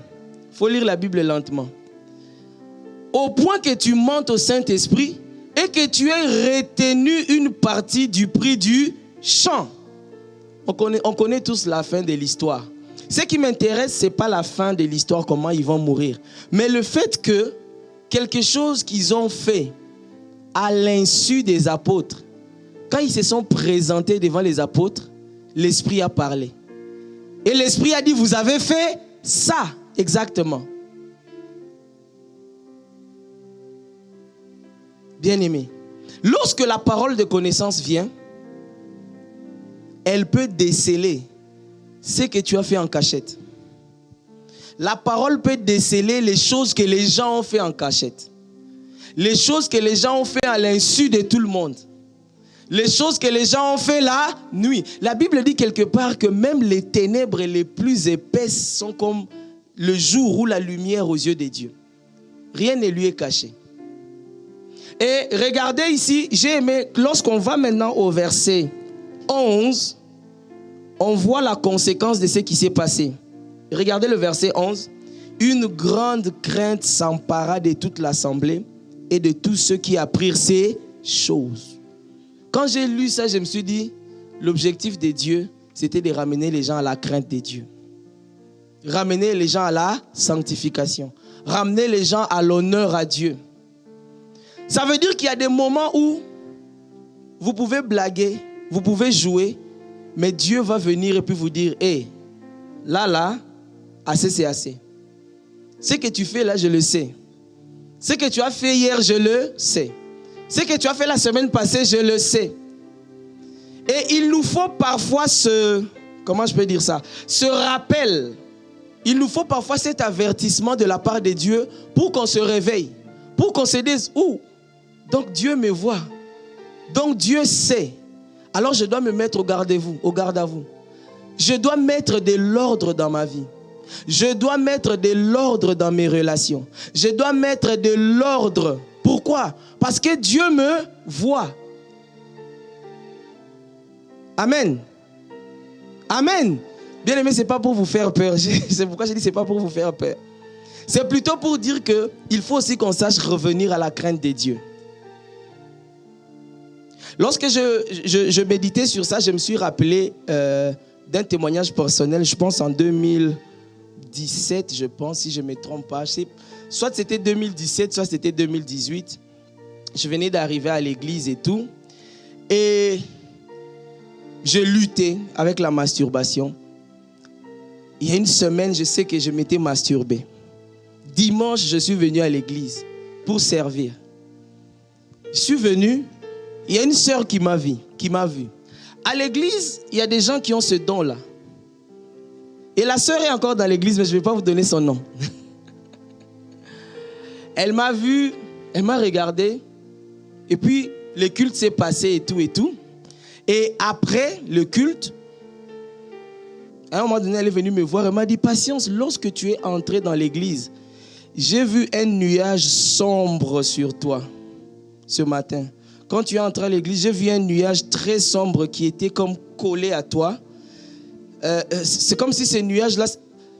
Il faut lire la Bible lentement. Au point que tu mentes au Saint-Esprit et que tu aies retenu une partie du prix du champ. On connaît tous la fin de l'histoire. Ce qui m'intéresse, ce n'est pas la fin de l'histoire, comment ils vont mourir. Mais le fait que quelque chose qu'ils ont fait à l'insu des apôtres, quand ils se sont présentés devant les apôtres, l'Esprit a parlé. Et l'Esprit a dit, vous avez fait ça, exactement. Bien-aimé, Lorsque la parole de connaissance vient, elle peut déceler ce que tu as fait en cachette. La parole peut déceler les choses que les gens ont fait en cachette. Les choses que les gens ont fait à l'insu de tout le monde. Les choses que les gens ont fait la nuit. La Bible dit quelque part que même les ténèbres les plus épaisses sont comme le jour ou la lumière aux yeux de Dieu. Rien ne lui est caché. Et regardez ici, j'ai aimé, lorsqu'on va maintenant au verset 11, on voit la conséquence de ce qui s'est passé. Regardez le verset 11. Une grande crainte s'empara de toute l'assemblée et de tous ceux qui apprirent ces choses. Quand j'ai lu ça, je me suis dit, l'objectif de Dieu, c'était de ramener les gens à la crainte de Dieu. Ramener les gens à la sanctification. Ramener les gens à l'honneur à Dieu. Ça veut dire qu'il y a des moments où vous pouvez blaguer, vous pouvez jouer, mais Dieu va venir et puis vous dire, hé, là, assez c'est assez. Ce que tu fais là, je le sais. Ce que tu as fait hier, je le sais. Ce que tu as fait la semaine passée, je le sais. Et il nous faut parfois ce rappel. Il nous faut parfois cet avertissement de la part de Dieu pour qu'on se réveille. Pour qu'on se dise, donc Dieu me voit. Donc Dieu sait. Alors je dois me mettre au garde à vous. Je dois mettre de l'ordre dans ma vie. Je dois mettre de l'ordre dans mes relations. Je dois mettre de l'ordre. Pourquoi? Parce que Dieu me voit. Amen. Amen. Bien aimé, ce n'est pas pour vous faire peur. C'est pourquoi je dis ce n'est pas pour vous faire peur. C'est plutôt pour dire qu'il faut aussi qu'on sache revenir à la crainte de Dieu. Lorsque je méditais sur ça, je me suis rappelé d'un témoignage personnel, je pense en 2017, si je ne me trompe pas. Soit c'était 2017, soit c'était 2018. Je venais d'arriver à l'église et tout. Et je luttais avec la masturbation. Il y a une semaine, je sais que je m'étais masturbé. Dimanche, je suis venu à l'église pour servir. Je suis venu, il y a une sœur qui m'a vu. À l'église, il y a des gens qui ont ce don-là. Et la sœur est encore dans l'église, mais je ne vais pas vous donner son nom. Elle m'a vu, elle m'a regardé. Et puis, le culte s'est passé et tout et tout. Et après le culte, à un moment donné, elle est venue me voir. Elle m'a dit, Patience, lorsque tu es entré dans l'église, j'ai vu un nuage sombre sur toi ce matin. Quand tu es entré à l'église, j'ai vu un nuage très sombre qui était comme collé à toi. C'est comme si ces nuages-là,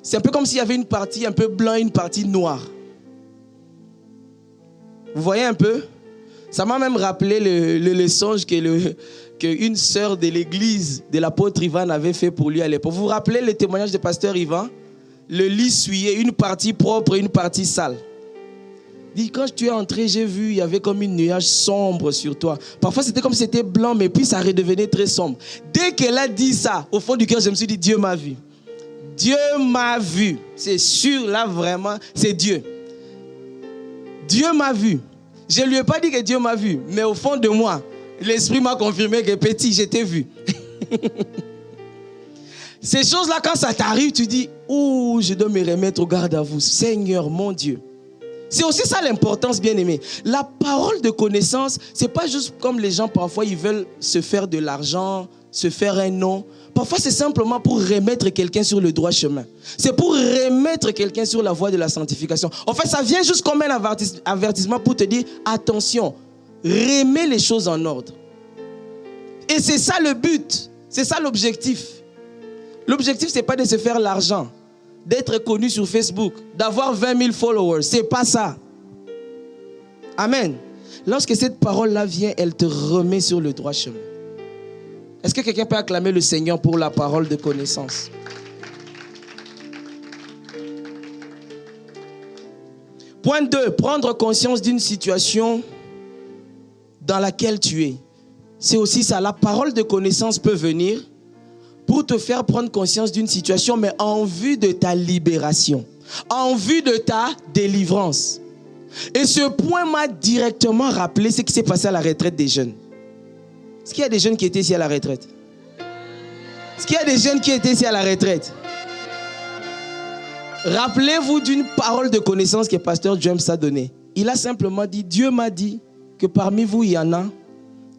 c'est un peu comme s'il y avait une partie un peu blanc et une partie noire. Vous voyez un peu? Ça m'a même rappelé le songe qu'une sœur de l'église de l'apôtre Ivan avait fait pour lui à l'époque. Vous vous rappelez le témoignage du pasteur Ivan? Le lit souillé, une partie propre et une partie sale. Il dit, quand tu es entré, j'ai vu, il y avait comme un nuage sombre sur toi. Parfois, c'était comme si c'était blanc, mais puis ça redevenait très sombre. Dès qu'elle a dit ça, au fond du cœur, je me suis dit, Dieu m'a vu. Dieu m'a vu. C'est sûr, là, vraiment, c'est Dieu. Dieu m'a vu. Je ne lui ai pas dit que Dieu m'a vu, mais au fond de moi, l'Esprit m'a confirmé que petit, j'étais vu. Ces choses-là, quand ça t'arrive, tu dis, je dois me remettre au garde à vous. Seigneur, mon Dieu. C'est aussi ça l'importance, bien aimé. La parole de connaissance, ce n'est pas juste comme les gens, parfois, ils veulent se faire de l'argent, se faire un nom. Parfois, c'est simplement pour remettre quelqu'un sur le droit chemin. C'est pour remettre quelqu'un sur la voie de la sanctification. En fait, ça vient juste comme un avertissement pour te dire, attention, remets les choses en ordre. Et c'est ça le but, c'est ça l'objectif. L'objectif, ce n'est pas de se faire l'argent, d'être connu sur Facebook, d'avoir 20 000 followers. Ce n'est pas ça. Amen. Lorsque cette parole-là vient, elle te remet sur le droit chemin. Est-ce que quelqu'un peut acclamer le Seigneur pour la parole de connaissance? Point 2, prendre conscience d'une situation dans laquelle tu es. C'est aussi ça, la parole de connaissance peut venir pour te faire prendre conscience d'une situation, mais en vue de ta libération, en vue de ta délivrance. Et ce point m'a directement rappelé ce qui s'est passé à la retraite des jeunes. Est-ce qu'il y a des jeunes qui étaient ici à la retraite? Est-ce qu'il y a des jeunes qui étaient ici à la retraite? Rappelez-vous d'une parole de connaissance que Pasteur James a donnée. Il a simplement dit, Dieu m'a dit que parmi vous, il y en a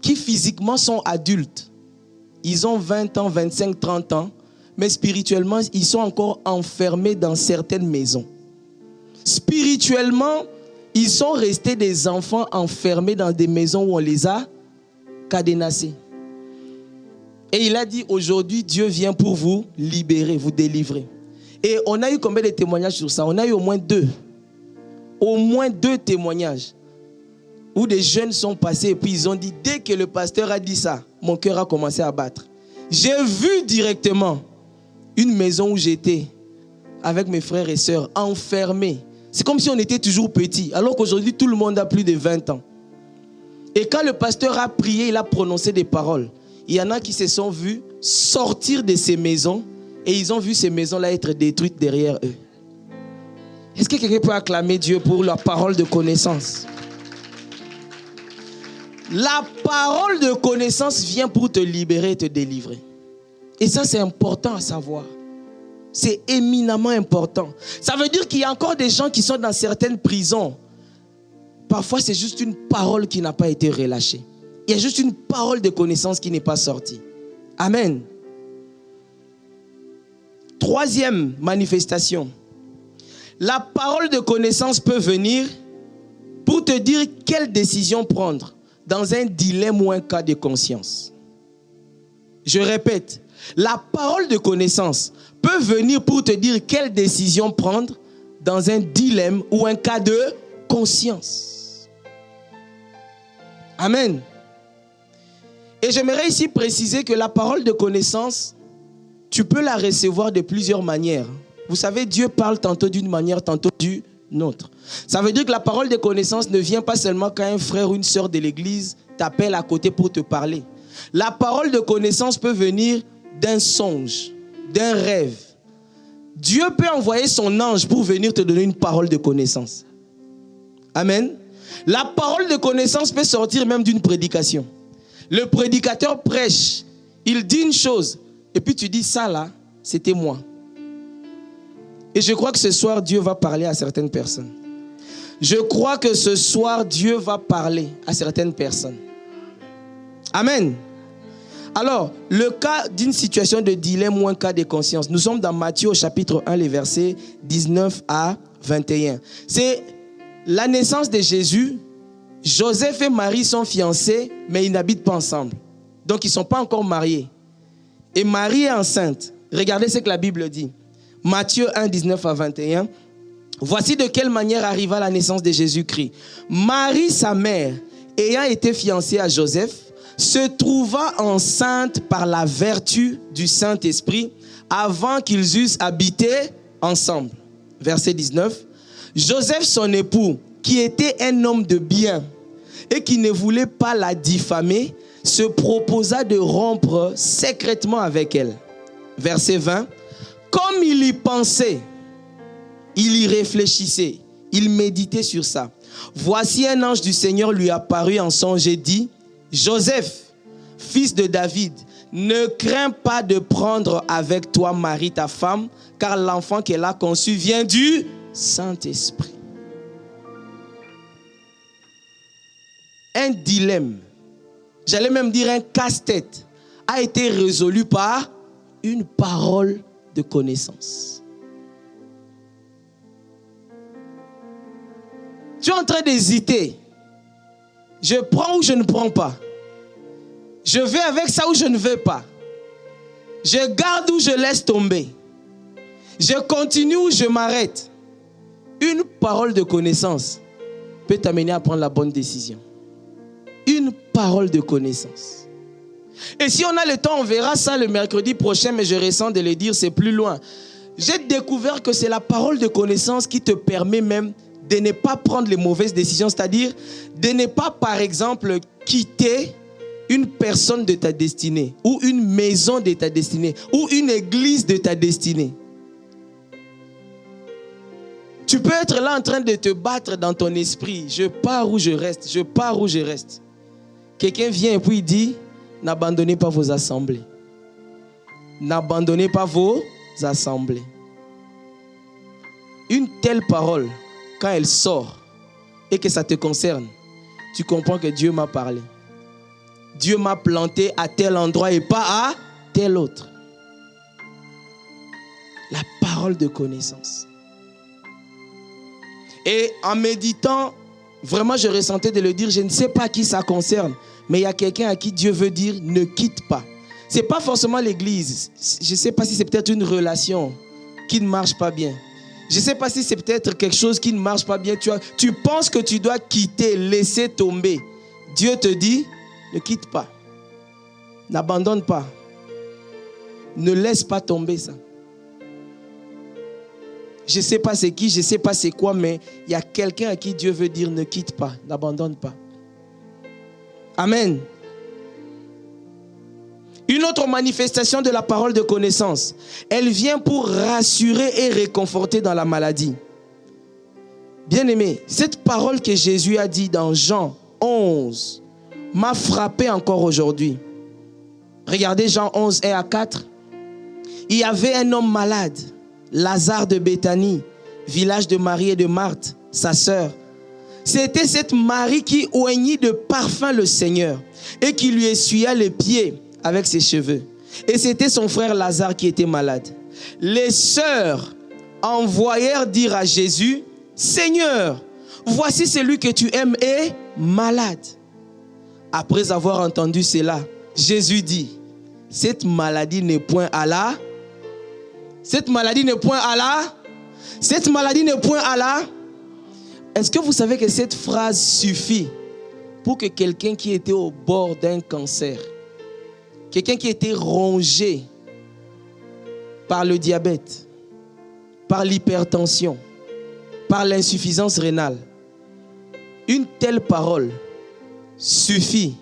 qui physiquement sont adultes. Ils ont 20 ans, 25, 30 ans, mais spirituellement, ils sont encore enfermés dans certaines maisons. Spirituellement, ils sont restés des enfants enfermés dans des maisons où on les a cadenassés. Et il a dit, aujourd'hui, Dieu vient pour vous libérer, vous délivrer. Et on a eu combien de témoignages sur ça? On a eu au moins 2. Au moins 2 témoignages où des jeunes sont passés et puis ils ont dit, dès que le pasteur a dit ça, mon cœur a commencé à battre. J'ai vu directement une maison où j'étais avec mes frères et sœurs enfermés. C'est comme si on était toujours petits, alors qu'aujourd'hui tout le monde a plus de 20 ans. Et quand le pasteur a prié, il a prononcé des paroles. Il y en a qui se sont vus sortir de ces maisons et ils ont vu ces maisons-là être détruites derrière eux. Est-ce que quelqu'un peut acclamer Dieu pour la parole de connaissance? La parole de connaissance vient pour te libérer et te délivrer. Et ça, c'est important à savoir. C'est éminemment important. Ça veut dire qu'il y a encore des gens qui sont dans certaines prisons. Parfois, c'est juste une parole qui n'a pas été relâchée. Il y a juste une parole de connaissance qui n'est pas sortie. Amen. 3e manifestation. La parole de connaissance peut venir pour te dire quelle décision prendre dans un dilemme ou un cas de conscience. Je répète, la parole de connaissance peut venir pour te dire quelle décision prendre dans un dilemme ou un cas de conscience. Amen. Et j'aimerais ici préciser que la parole de connaissance, tu peux la recevoir de plusieurs manières. Vous savez, Dieu parle tantôt d'une manière, tantôt d'une autre. Ça veut dire que la parole de connaissance ne vient pas seulement quand un frère ou une sœur de l'église t'appelle à côté pour te parler. La parole de connaissance peut venir d'un songe, d'un rêve. Dieu peut envoyer son ange pour venir te donner une parole de connaissance. Amen. La parole de connaissance peut sortir même d'une prédication. Le prédicateur prêche, il dit une chose, et puis tu dis ça là, c'était moi. Et je crois que ce soir, Dieu va parler à certaines personnes. Je crois que ce soir, Dieu va parler à certaines personnes. Amen. Alors, le cas d'une situation de dilemme ou un cas de conscience. Nous sommes dans Matthieu au chapitre 1, les versets 19 à 21. C'est la naissance de Jésus. Joseph et Marie sont fiancés, mais ils n'habitent pas ensemble. Donc, ils ne sont pas encore mariés. Et Marie est enceinte. Regardez ce que la Bible dit. Matthieu 1, 19 à 21. Voici de quelle manière arriva la naissance de Jésus-Christ. Marie, sa mère, ayant été fiancée à Joseph, se trouva enceinte par la vertu du Saint-Esprit avant qu'ils eussent habité ensemble. Verset 19. Joseph, son époux, qui était un homme de bien et qui ne voulait pas la diffamer, se proposa de rompre secrètement avec elle. Verset 20. Comme il y pensait, il y réfléchissait, il méditait sur ça. Voici un ange du Seigneur lui apparut en songe et dit, Joseph, fils de David, ne crains pas de prendre avec toi Marie ta femme, car l'enfant qu'elle a conçu vient du Saint-Esprit. Un dilemme, j'allais même dire un casse-tête, a été résolu par une parole de connaissance. Tu es en train d'hésiter. Je prends ou je ne prends pas. Je vais avec ça ou je ne vais pas. Je garde ou je laisse tomber. Je continue ou je m'arrête. Une parole de connaissance peut t'amener à prendre la bonne décision. Une parole de connaissance. Et si on a le temps, on verra ça le mercredi prochain, mais je ressens de le dire, c'est plus loin. J'ai découvert que c'est la parole de connaissance qui te permet même de ne pas prendre les mauvaises décisions, c'est-à-dire de ne pas, par exemple, quitter une personne de ta destinée, ou une maison de ta destinée, ou une église de ta destinée. Tu peux être là en train de te battre dans ton esprit. Je pars ou je reste, je pars ou je reste. Quelqu'un vient et puis il dit, n'abandonnez pas vos assemblées. N'abandonnez pas vos assemblées. Une telle parole, quand elle sort et que ça te concerne, tu comprends que Dieu m'a parlé. Dieu m'a planté à tel endroit et pas à tel autre. La parole de connaissance. Et en méditant, vraiment je ressentais de le dire, je ne sais pas qui ça concerne, mais il y a quelqu'un à qui Dieu veut dire, ne quitte pas. Ce n'est pas forcément l'église. Je ne sais pas si c'est peut-être une relation qui ne marche pas bien. Je ne sais pas si c'est peut-être quelque chose qui ne marche pas bien. Tu penses que tu dois quitter, laisser tomber. Dieu te dit, ne quitte pas. N'abandonne pas. Ne laisse pas tomber ça. Je ne sais pas c'est qui, je ne sais pas c'est quoi, mais il y a quelqu'un à qui Dieu veut dire, ne quitte pas, n'abandonne pas. Amen. Une autre manifestation de la parole de connaissance, elle vient pour rassurer et réconforter dans la maladie. Bien-aimé, cette parole que Jésus a dit dans Jean 11 m'a frappé encore aujourd'hui. Regardez Jean 11, 1 à 4. Il y avait un homme malade, Lazare de Béthanie, village de Marie et de Marthe, sa sœur. C'était cette Marie qui oignit de parfum le Seigneur et qui lui essuya les pieds avec ses cheveux. Et c'était son frère Lazare qui était malade. Les sœurs envoyèrent dire à Jésus, « Seigneur, voici celui que tu aimes est malade. » Après avoir entendu cela, Jésus dit, « Cette maladie n'est point à la... Cette maladie n'est point à la... Cette maladie n'est point à la... » Est-ce que vous savez que cette phrase suffit pour que quelqu'un qui était au bord d'un cancer, quelqu'un qui était rongé par le diabète, par l'hypertension, par l'insuffisance rénale, une telle parole suffit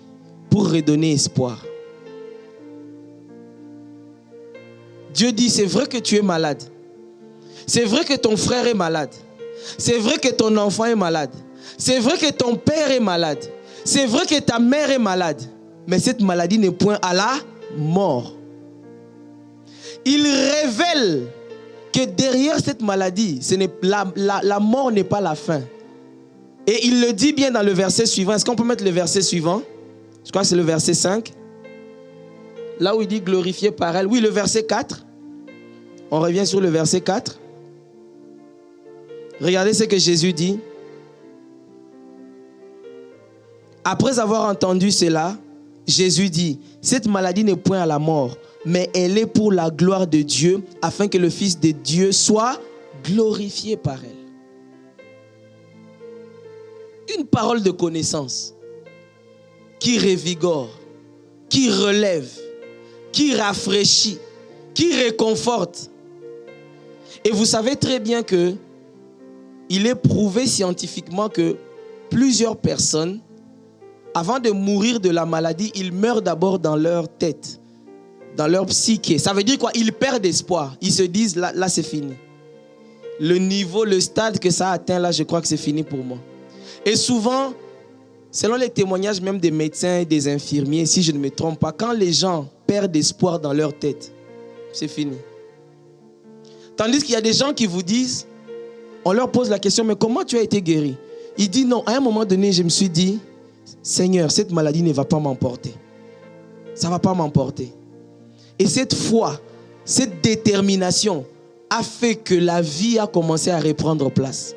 pour redonner espoir. Dieu dit, c'est vrai que tu es malade. C'est vrai que ton frère est malade. C'est vrai que ton enfant est malade. C'est vrai que ton père est malade. C'est vrai que ta mère est malade. Mais cette maladie n'est point à la mort. Il révèle que derrière cette maladie, la mort n'est pas la fin. Et il le dit bien dans le verset suivant. Est-ce qu'on peut mettre le verset suivant? Je crois que c'est le verset 5. Là où il dit glorifié par elle. Oui, le verset 4. On revient sur le verset 4. Regardez ce que Jésus dit. Après avoir entendu cela, Jésus dit, cette maladie n'est point à la mort, mais elle est pour la gloire de Dieu, afin que le Fils de Dieu soit glorifié par elle. Une parole de connaissance qui revigore, qui relève, qui rafraîchit, qui réconforte. Et vous savez très bien que il est prouvé scientifiquement que plusieurs personnes, avant de mourir de la maladie, ils meurent d'abord dans leur tête, dans leur psyché. Ça veut dire quoi? Ils perdent espoir. Ils se disent, là c'est fini. Le niveau, le stade que ça a atteint, là, je crois que c'est fini pour moi. Et souvent, selon les témoignages même des médecins et des infirmiers, si je ne me trompe pas, quand les gens perdent espoir dans leur tête, c'est fini. Tandis qu'il y a des gens qui vous disent, on leur pose la question, mais comment tu as été guéri? Il dit non, à un moment donné, je me suis dit, Seigneur, cette maladie ne va pas m'emporter. Ça ne va pas m'emporter. Et cette foi, cette détermination a fait que la vie a commencé à reprendre place.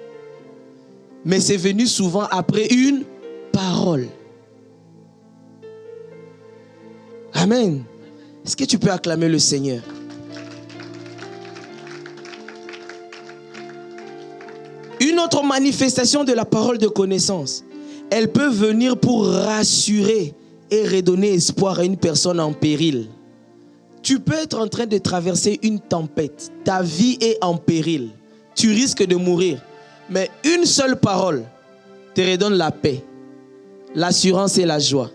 Mais c'est venu souvent après une parole. Amen. Est-ce que tu peux acclamer le Seigneur? Une autre manifestation de la parole de connaissance, elle peut venir pour rassurer et redonner espoir à une personne en péril. Tu peux être en train de traverser une tempête. Ta vie est en péril. Tu risques de mourir. Mais une seule parole te redonne la paix, l'assurance et la joie.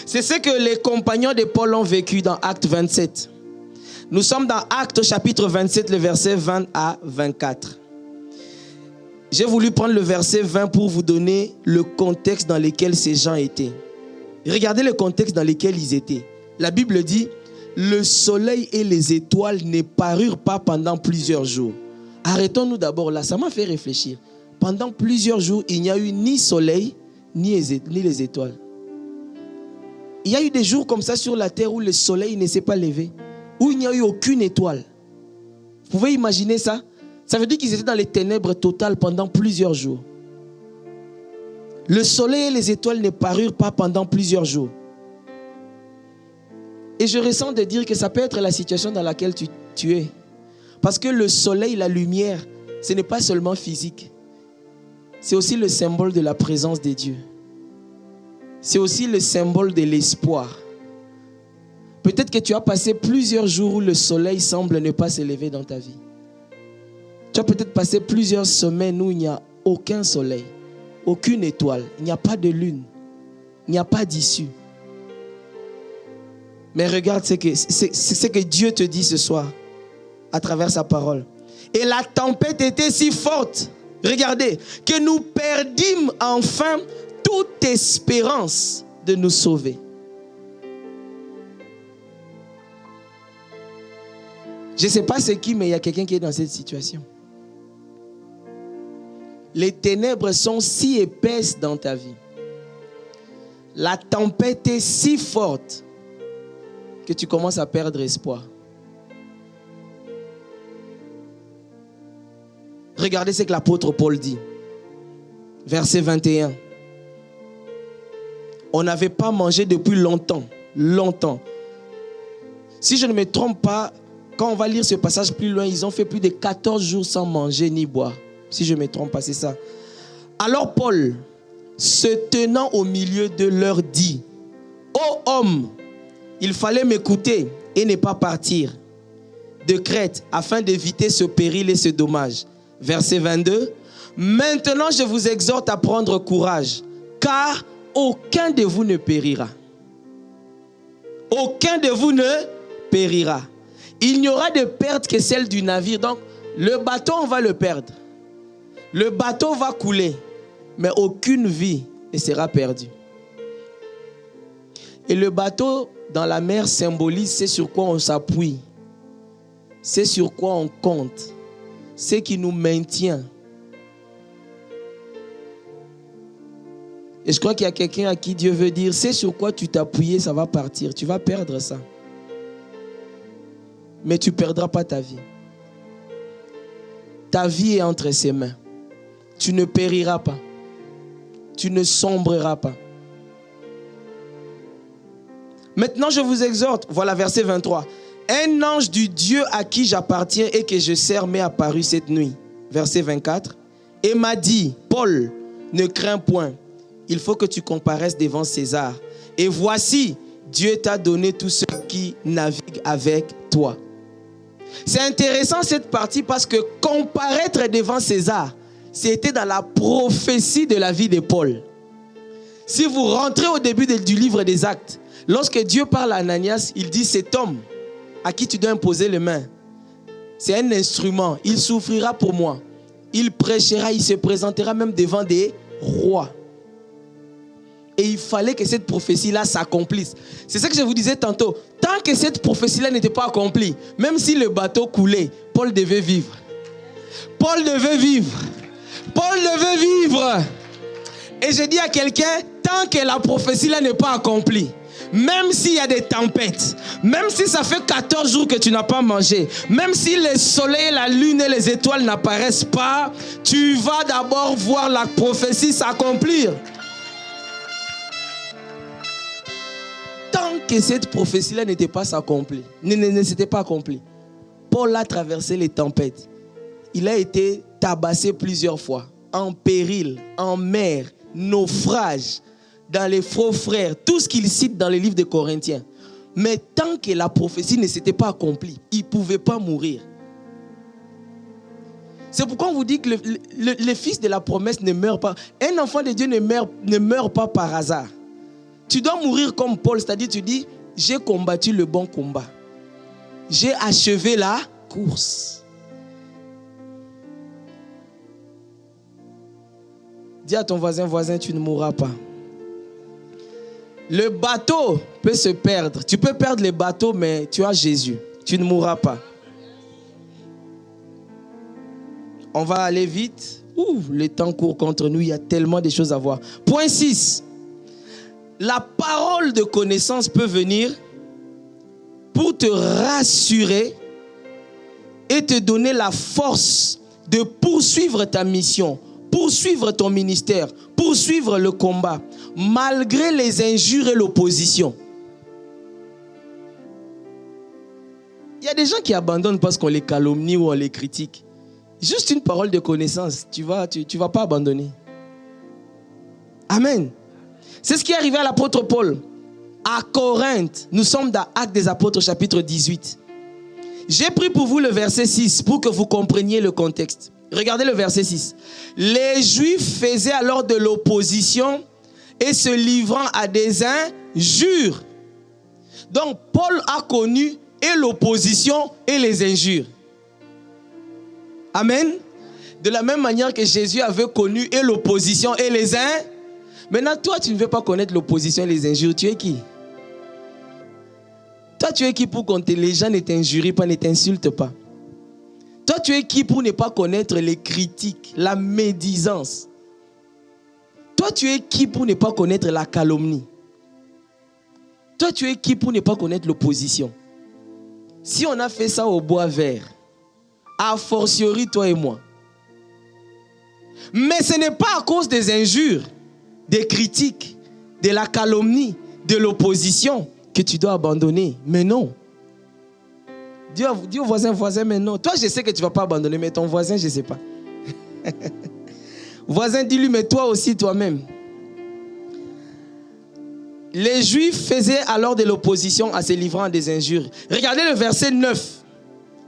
C'est ce que les compagnons de Paul ont vécu dans Actes 27. Nous sommes dans Actes chapitre 27, le verset 20 à 24. J'ai voulu prendre le verset 20 pour vous donner le contexte dans lequel ces gens étaient. Regardez le contexte dans lequel ils étaient. La Bible dit, le soleil et les étoiles ne parurent pas pendant plusieurs jours. Arrêtons-nous d'abord là, ça m'a fait réfléchir. Pendant plusieurs jours, il n'y a eu ni soleil, ni les étoiles. Il y a eu des jours comme ça sur la terre où le soleil ne s'est pas levé, où il n'y a eu aucune étoile. Vous pouvez imaginer ça? Ça veut dire qu'ils étaient dans les ténèbres totales pendant plusieurs jours. Le soleil et les étoiles ne parurent pas pendant plusieurs jours. Et je ressens de dire que ça peut être la situation dans laquelle tu es. Parce que le soleil, la lumière, ce n'est pas seulement physique. C'est aussi le symbole de la présence de Dieu. C'est aussi le symbole de l'espoir. Peut-être que tu as passé plusieurs jours où le soleil semble ne pas s'élever dans ta vie. Tu as peut-être passé plusieurs semaines où il n'y a aucun soleil, aucune étoile, il n'y a pas de lune, il n'y a pas d'issue. Mais regarde ce que Dieu te dit ce soir à travers sa parole. Et la tempête était si forte, regardez, que nous perdîmes enfin toute espérance de nous sauver. Je ne sais pas c'est qui, mais il y a quelqu'un qui est dans cette situation. Les ténèbres sont si épaisses dans ta vie. La tempête est si forte que tu commences à perdre espoir. Regardez ce que l'apôtre Paul dit. Verset 21. On n'avait pas mangé depuis longtemps. Si je ne me trompe pas, quand on va lire ce passage plus loin, ils ont fait plus de 14 jours sans manger ni boire. Si je ne me trompe pas, c'est ça. Alors Paul, se tenant au milieu de leur dit, « Ô homme, il fallait m'écouter et ne pas partir de Crète afin d'éviter ce péril et ce dommage. » Verset 22. « Maintenant, je vous exhorte à prendre courage, car aucun de vous ne périra. Aucun de vous ne périra. Il n'y aura de perte que celle du navire. » Donc, le bateau, on va le perdre. Le bateau va couler, mais aucune vie ne sera perdue. Et le bateau dans la mer symbolise c'est sur quoi on s'appuie. C'est sur quoi on compte. C'est qui nous maintient. Et je crois qu'il y a quelqu'un à qui Dieu veut dire, c'est sur quoi tu t'appuies, ça va partir. Tu vas perdre ça. Mais tu ne perdras pas ta vie. Ta vie est entre ses mains. Tu ne périras pas. Tu ne sombreras pas. Maintenant, je vous exhorte. Voilà, verset 23. Un ange du Dieu à qui j'appartiens et que je sers m'est apparu cette nuit. Verset 24. Et m'a dit, Paul, ne crains point. Il faut que tu comparaisses devant César. Et voici, Dieu t'a donné tous ceux qui naviguent avec toi. C'est intéressant cette partie parce que comparaître devant César, c'était dans la prophétie de la vie de Paul. Si vous rentrez au début du livre des Actes, lorsque Dieu parle à Ananias, il dit cet homme à qui tu dois imposer les mains, c'est un instrument, il souffrira pour moi, il prêchera, il se présentera même devant des rois. Et il fallait que cette prophétie-là s'accomplisse. C'est ce que je vous disais tantôt. Tant que cette prophétie-là n'était pas accomplie, même si le bateau coulait, Paul devait vivre. Paul devait vivre. Paul devait vivre. Et je dis à quelqu'un, tant que la prophétie-là n'est pas accomplie, même s'il y a des tempêtes, même si ça fait 14 jours que tu n'as pas mangé, même si le soleil, la lune et les étoiles n'apparaissent pas, tu vas d'abord voir la prophétie s'accomplir. Tant que cette prophétie-là n'était pas accomplie, ne s'était pas accomplie, Paul a traversé les tempêtes. Il a été tabassé plusieurs fois, en péril, en mer, naufrage, dans les faux frères, tout ce qu'il cite dans les livres de Corinthiens. Mais tant que la prophétie ne s'était pas accomplie, il ne pouvait pas mourir. C'est pourquoi on vous dit que le fils de la promesse ne meurt pas. Un enfant de Dieu ne meurt pas par hasard. Tu dois mourir comme Paul, c'est-à-dire tu dis, j'ai combattu le bon combat. J'ai achevé la course. Dis à ton voisin, voisin, tu ne mourras pas. Le bateau peut se perdre. Tu peux perdre le bateau, mais tu as Jésus. Tu ne mourras pas. On va aller vite. Le temps court contre nous. Il y a tellement de choses à voir. Point 6. La parole de connaissance peut venir pour te rassurer et te donner la force de poursuivre ta mission, poursuivre ton ministère, poursuivre le combat, malgré les injures et l'opposition. Il y a des gens qui abandonnent parce qu'on les calomnie ou on les critique. Juste une parole de connaissance, tu vas pas abandonner. Amen. C'est ce qui est arrivé à l'apôtre Paul. À Corinthe, nous sommes dans Actes des Apôtres chapitre 18. J'ai pris pour vous le verset 6 pour que vous compreniez le contexte. Regardez le verset 6. Les Juifs faisaient alors de l'opposition et se livrant à des injures. Donc Paul a connu et l'opposition et les injures. Amen. De la même manière que Jésus avait connu et l'opposition et les injures. Maintenant, toi, tu ne veux pas connaître l'opposition et les injures. Tu es qui? Toi, tu es qui pour que les gens ne t'injurient pas, ne t'insultent pas? Toi, tu es qui pour ne pas connaître les critiques, la médisance? Toi, tu es qui pour ne pas connaître la calomnie? Toi, tu es qui pour ne pas connaître l'opposition? Si on a fait ça au bois vert, a fortiori toi et moi. Mais ce n'est pas à cause des injures, des critiques, de la calomnie, de l'opposition que tu dois abandonner. Mais non. Dis au voisin, mais non. Toi, je sais que tu ne vas pas abandonner, mais ton voisin, je ne sais pas. Voisin, dis-lui, mais toi aussi, toi-même. Les Juifs faisaient alors de l'opposition à se livrant à des injures. Regardez le verset 9.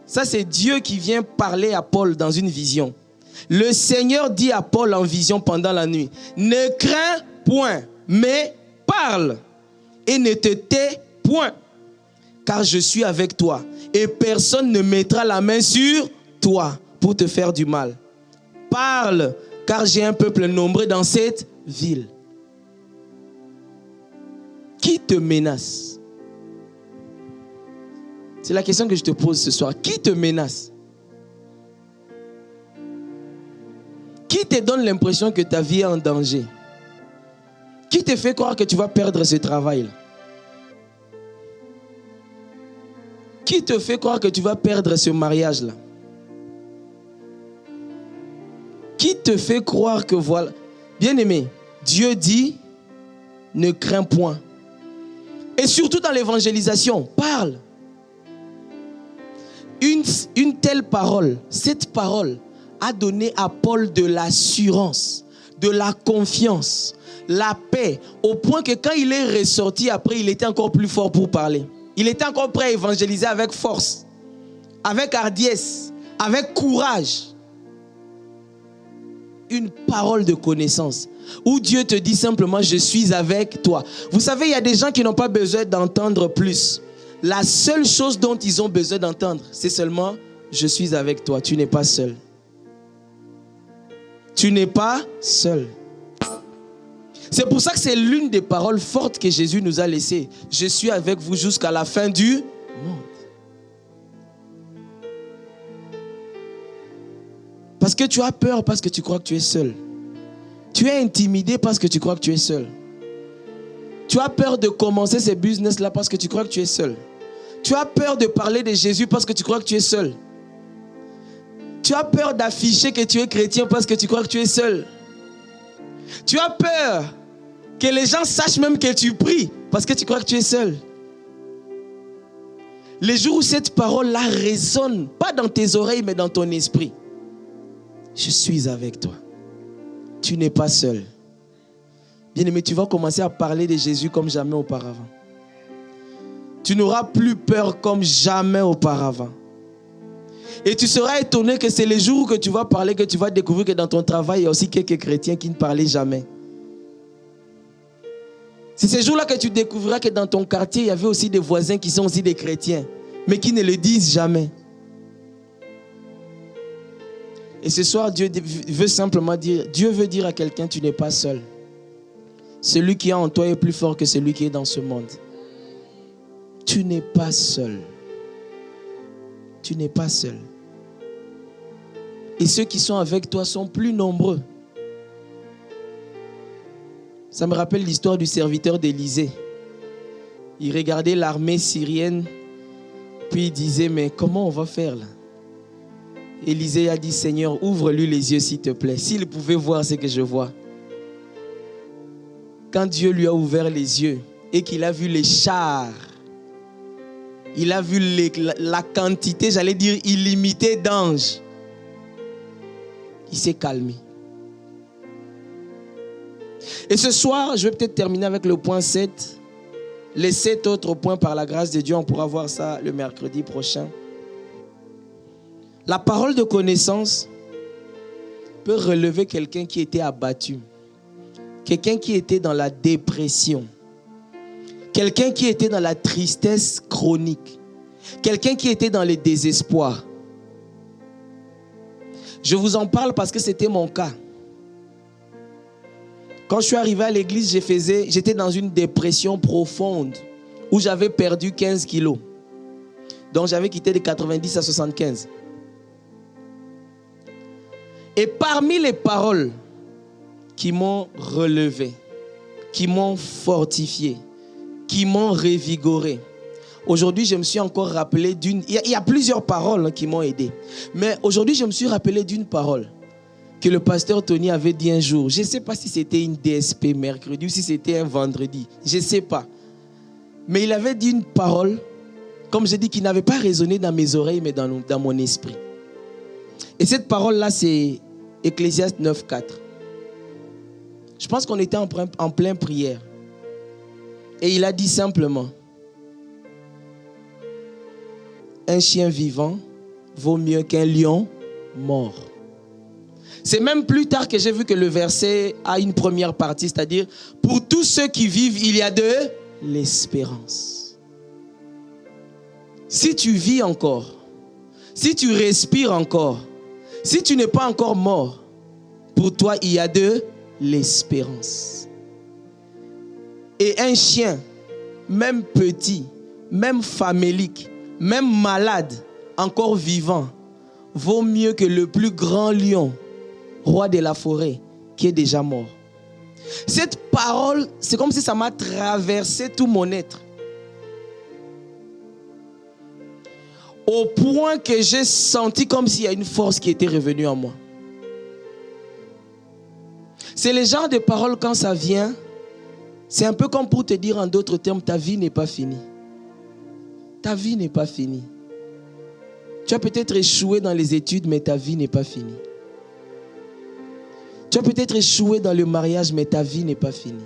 Ça, c'est Dieu qui vient parler à Paul dans une vision. Le Seigneur dit à Paul en vision pendant la nuit, ne crains point, mais parle et ne te tais point, car je suis avec toi et personne ne mettra la main sur toi pour te faire du mal. Parle, car j'ai un peuple nombreux dans cette ville. Qui te menace? C'est la question que je te pose ce soir. Qui te menace? Qui te donne l'impression que ta vie est en danger? Qui te fait croire que tu vas perdre ce travail-là? Qui te fait croire que tu vas perdre ce mariage-là? Qui te fait croire que voilà... Bien-aimé, Dieu dit, ne crains point. Et surtout dans l'évangélisation, parle. Une telle parole, cette parole a donné à Paul de l'assurance, de la confiance, la paix, au point que quand il est ressorti après, il était encore plus fort pour parler. Il était encore prêt à évangéliser avec force, avec hardiesse, avec courage. Une parole de connaissance, où Dieu te dit simplement, je suis avec toi. Vous savez, il y a des gens qui n'ont pas besoin d'entendre plus. La seule chose dont ils ont besoin d'entendre, c'est seulement, je suis avec toi, tu n'es pas seul. Tu n'es pas seul. C'est pour ça que c'est l'une des paroles fortes que Jésus nous a laissées. Je suis avec vous jusqu'à la fin du monde. Parce que tu as peur parce que tu crois que tu es seul. Tu es intimidé parce que tu crois que tu es seul. Tu as peur de commencer ce business-là parce que tu crois que tu es seul. Tu as peur de parler de Jésus parce que tu crois que tu es seul. Tu as peur d'afficher que tu es chrétien parce que tu crois que tu es seul. Tu as peur que les gens sachent même que tu pries parce que tu crois que tu es seul. Les jours où cette parole-là résonne, pas dans tes oreilles mais dans ton esprit. Je suis avec toi. Tu n'es pas seul. Bien-aimé, tu vas commencer à parler de Jésus comme jamais auparavant. Tu n'auras plus peur comme jamais auparavant. Et tu seras étonné que c'est les jours où tu vas parler que tu vas découvrir que dans ton travail, il y a aussi quelques chrétiens qui ne parlaient jamais. C'est ces jours-là que tu découvriras que dans ton quartier, il y avait aussi des voisins qui sont aussi des chrétiens, mais qui ne le disent jamais. Et ce soir, Dieu veut simplement dire, Dieu veut dire à quelqu'un, tu n'es pas seul. Celui qui est en toi est plus fort que celui qui est dans ce monde. Tu n'es pas seul. Tu n'es pas seul. Et ceux qui sont avec toi sont plus nombreux. Ça me rappelle l'histoire du serviteur d'Élysée. Il regardait l'armée syrienne, puis il disait, mais comment on va faire là? Élysée a dit, Seigneur, ouvre-lui les yeux s'il te plaît. S'il pouvait voir ce que je vois. Quand Dieu lui a ouvert les yeux et qu'il a vu les chars, il a vu la quantité, j'allais dire illimitée d'anges, il s'est calmé. Et ce soir, je vais peut-être terminer avec le point 7. Les 7 autres points, par la grâce de Dieu, on pourra voir ça le mercredi prochain. La parole de connaissance peut relever quelqu'un qui était abattu, quelqu'un qui était dans la dépression, quelqu'un qui était dans la tristesse chronique, quelqu'un qui était dans le désespoir. Je vous en parle parce que c'était mon cas. Quand je suis arrivé à l'église, j'étais dans une dépression profonde où j'avais perdu 15 kilos. Donc j'avais quitté de 90 à 75. Et parmi les paroles qui m'ont relevé, qui m'ont fortifié, qui m'ont revigoré, aujourd'hui je me suis encore rappelé d'une... Il y a plusieurs paroles qui m'ont aidé. Mais aujourd'hui je me suis rappelé d'une parole que le pasteur Tony avait dit un jour. Je ne sais pas si c'était une DSP mercredi ou si c'était un vendredi. Je ne sais pas. Mais il avait dit une parole, comme je dis, qui n'avait pas résonné dans mes oreilles, mais dans mon esprit. Et cette parole-là, c'est Ecclésiaste 9,4. Je pense qu'on était en pleine prière. Et il a dit simplement, un chien vivant vaut mieux qu'un lion mort. C'est même plus tard que j'ai vu que le verset a une première partie, c'est-à-dire, pour tous ceux qui vivent, il y a de l'espérance. Si tu vis encore, si tu respires encore, si tu n'es pas encore mort, pour toi, il y a de l'espérance. Et un chien, même petit, même famélique, même malade, encore vivant, vaut mieux que le plus grand lion, roi de la forêt, qui est déjà mort. Cette parole, c'est comme si ça m'a traversé tout mon être. Au point que j'ai senti comme s'il y a une force qui était revenue en moi. C'est le genre de paroles, quand ça vient, c'est un peu comme pour te dire en d'autres termes, ta vie n'est pas finie. Ta vie n'est pas finie. Tu as peut-être échoué dans les études, mais ta vie n'est pas finie. Tu as peut-être échoué dans le mariage, mais ta vie n'est pas finie.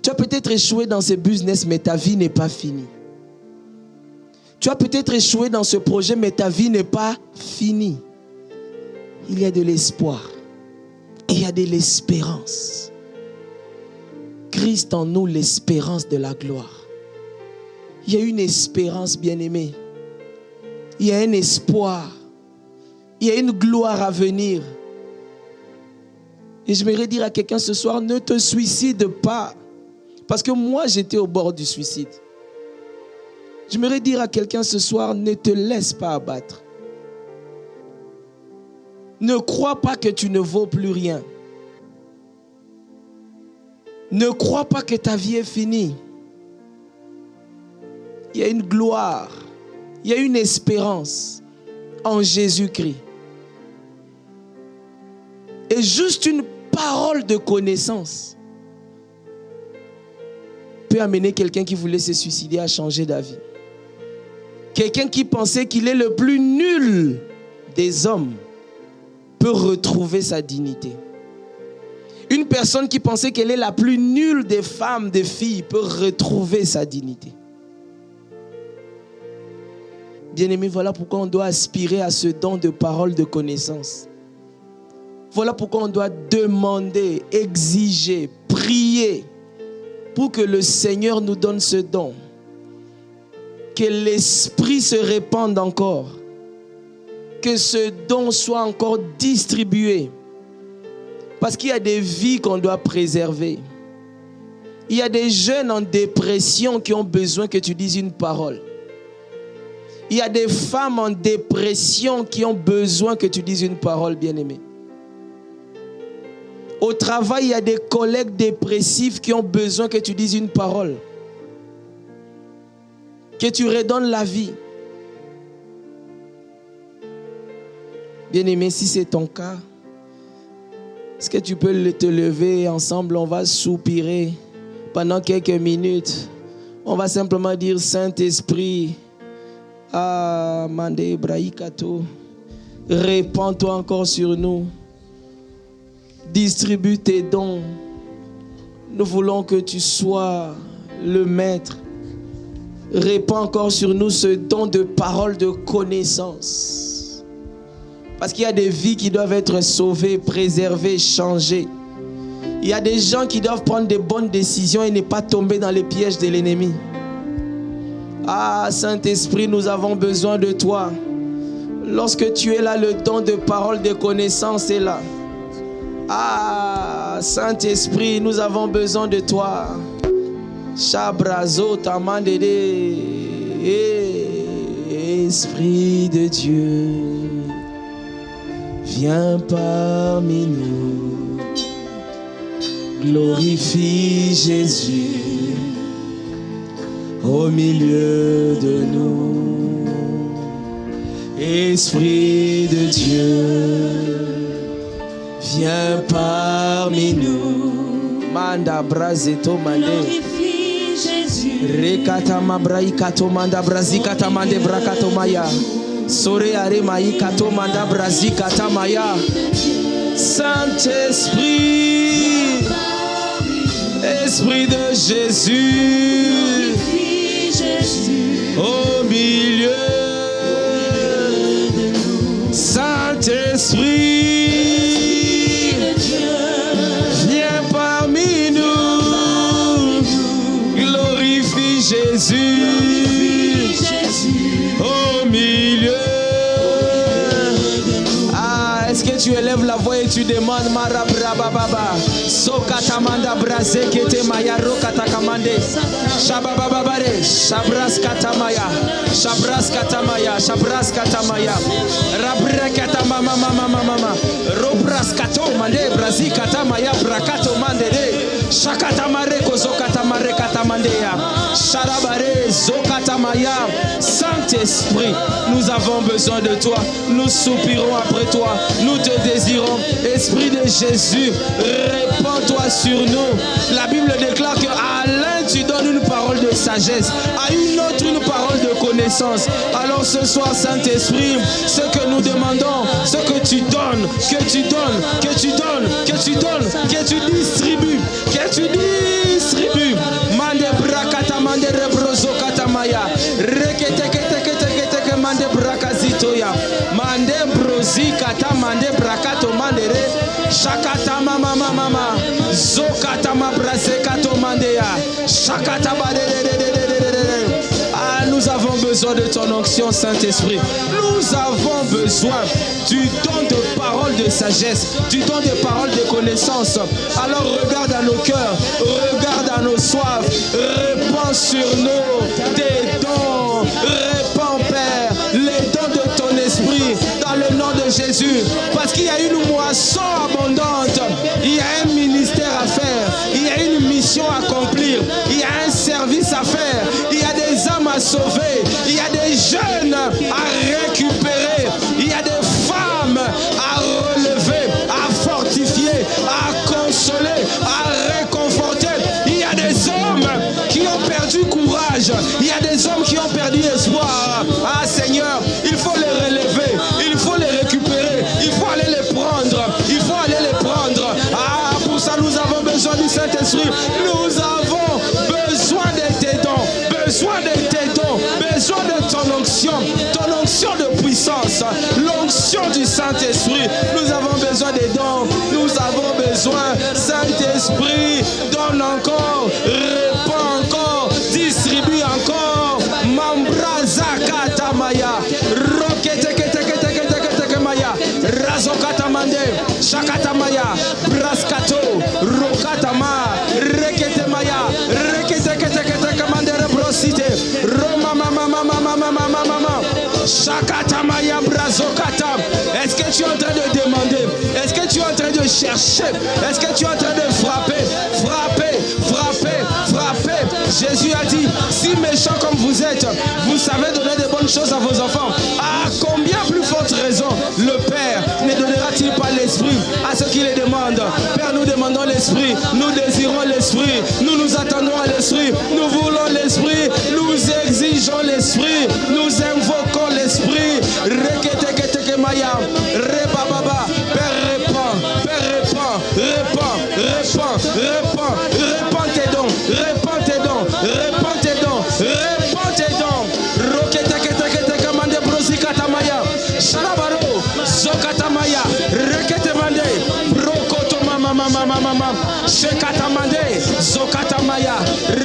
Tu as peut-être échoué dans ce business, mais ta vie n'est pas finie. Tu as peut-être échoué dans ce projet, mais ta vie n'est pas finie. Il y a de l'espoir. Il y a de l'espérance. Christ en nous, l'espérance de la gloire. Il y a une espérance, bien-aimée. Il y a un espoir. Il y a une gloire à venir. Et j'aimerais dire à quelqu'un ce soir, ne te suicide pas. Parce que moi, j'étais au bord du suicide. J'aimerais dire à quelqu'un ce soir, ne te laisse pas abattre. Ne crois pas que tu ne vaux plus rien. Ne crois pas que ta vie est finie. Il y a une gloire, il y a une espérance en Jésus-Christ. Et juste une parole de connaissance peut amener quelqu'un qui voulait se suicider à changer d'avis. Quelqu'un qui pensait qu'il est le plus nul des hommes peut retrouver sa dignité. Une personne qui pensait qu'elle est la plus nulle des femmes, des filles, peut retrouver sa dignité. Bien-aimés, voilà pourquoi on doit aspirer à ce don de parole de connaissance. Voilà pourquoi on doit demander, exiger, prier pour que le Seigneur nous donne ce don. Que l'Esprit se répande encore. que ce don soit encore distribué. Parce qu'il y a des vies qu'on doit préserver. Il y a des jeunes en dépression qui ont besoin que tu dises une parole. Il y a des femmes en dépression qui ont besoin que tu dises une parole, bien-aimée. Au travail, il y a des collègues dépressifs qui ont besoin que tu dises une parole. Que tu redonnes la vie. Bien-aimé, si c'est ton cas, est-ce que tu peux te lever ensemble? On va soupirer pendant quelques minutes. On va simplement dire, Saint-Esprit, ah, Mandé Braïkato, répands-toi encore sur nous. Distribue tes dons. Nous voulons que tu sois le maître. Répands encore sur nous ce don de parole, de connaissance. Parce qu'il y a des vies qui doivent être sauvées, préservées, changées. Il y a des gens qui doivent prendre des bonnes décisions et ne pas tomber dans les pièges de l'ennemi. Ah, Saint-Esprit, nous avons besoin de toi. Lorsque tu es là, le don de parole, de connaissance est là. Ah, Saint-Esprit, nous avons besoin de toi. Chabrazo tamandede. Esprit de Dieu, viens parmi nous. Glorifie Jésus au milieu de nous. Esprit de Dieu, viens parmi nous. Manda brazeto mande. Glorifie Jésus. Rekata mabrai kato manda brazikata mande brakato maya. Sore are mai kato manda brazikata maya. Saint-Esprit, Esprit de Jésus, au milieu de nous. Saint-Esprit, viens parmi nous. Glorifie Jésus, au milieu. Ah, est-ce que tu élèves la voix et tu demandes Marabrababa, Sokatamanda Braze Kete Mayaro Katakamande, Shabababare, Shabras Katamaya, Shabras Katamaya, Shabras Katamaya, Rabre Katamama Mama, Robras Katomande, Brazi Katamaya, Brakato Mande, Shakatamare Kozokatamare Katamandea, Sharabare Zokatamaya. Saint-Esprit, nous avons besoin de toi, nous soupirons après toi, nous te désirons. Esprit de Jésus, répands-toi sur nous. La Bible déclare qu'à l'un tu donnes une parole de sagesse, à une autre une parole de connaissance. Alors ce soir, Saint-Esprit, ce que nous demandons, ce que tu donnes, que tu donnes, que tu donnes, que tu donnes, que tu distribues, que tu distribues. Mande brakata mande rebrozo katamaya, rekete kete mande brakazitoya, mande brozi kata mande brakato mande re, shakata mama zokata mabraze kato mandea, shakata bade. Ah, nous avons besoin de ton onction, Saint-Esprit. Nous avons besoin du don de paroles de sagesse, du don de paroles de connaissance. Alors regarde à nos cœurs, regarde à nos soifs, répands sur nous tes dons, répands, Père, les dons de ton esprit dans le nom de Jésus. Parce qu'il y a une moisson abondante, il y a un ministère à faire, il y a une mission à accomplir, il y a un service à faire, il y a des âmes à sauver, il y a des jeunes à récupérer, il y a des femmes à relever, à fortifier, à consoler, à réconforter. Il y a des hommes qui ont perdu courage, il y a des hommes qui ont perdu espoir. Ah Seigneur, il faut les relever, il faut les récupérer, il faut aller les prendre, il faut aller les prendre. Ah, pour ça nous avons besoin du Saint-Esprit, nous avons besoin de tes dons, besoin de tes dons, besoin de ton onction de puissance, l'onction du Saint-Esprit. Nous avons besoin des dons, nous avons besoin, Saint-Esprit, donne encore, répands encore, distribue encore. Mambraza katamaya, rokete kete kete kete kete chercher? Est-ce que tu es en train de frapper? Frapper, frapper, frapper. Jésus a dit, si méchants comme vous êtes, vous savez donner de bonnes choses à vos enfants. À combien plus forte raison le Père ne donnera-t-il pas l'Esprit à ceux qui les demandent? Père, nous demandons l'Esprit, nous désirons l'Esprit, nous nous attendons à l'Esprit, nous voulons l'Esprit, nous exigeons l'Esprit, nous invoquons l'Esprit. Reketekemaya, rebababa. Père, répands, Père, répands, répands, répands, répands, répands tes dons, répands tes dons, répands tes dons, répands tes dons. Roketeketeketekamande brosikatamaya, shalabaro, zokatamaya, reketemande, brokotoma mama mama mama, shekatamande, zokatamaya,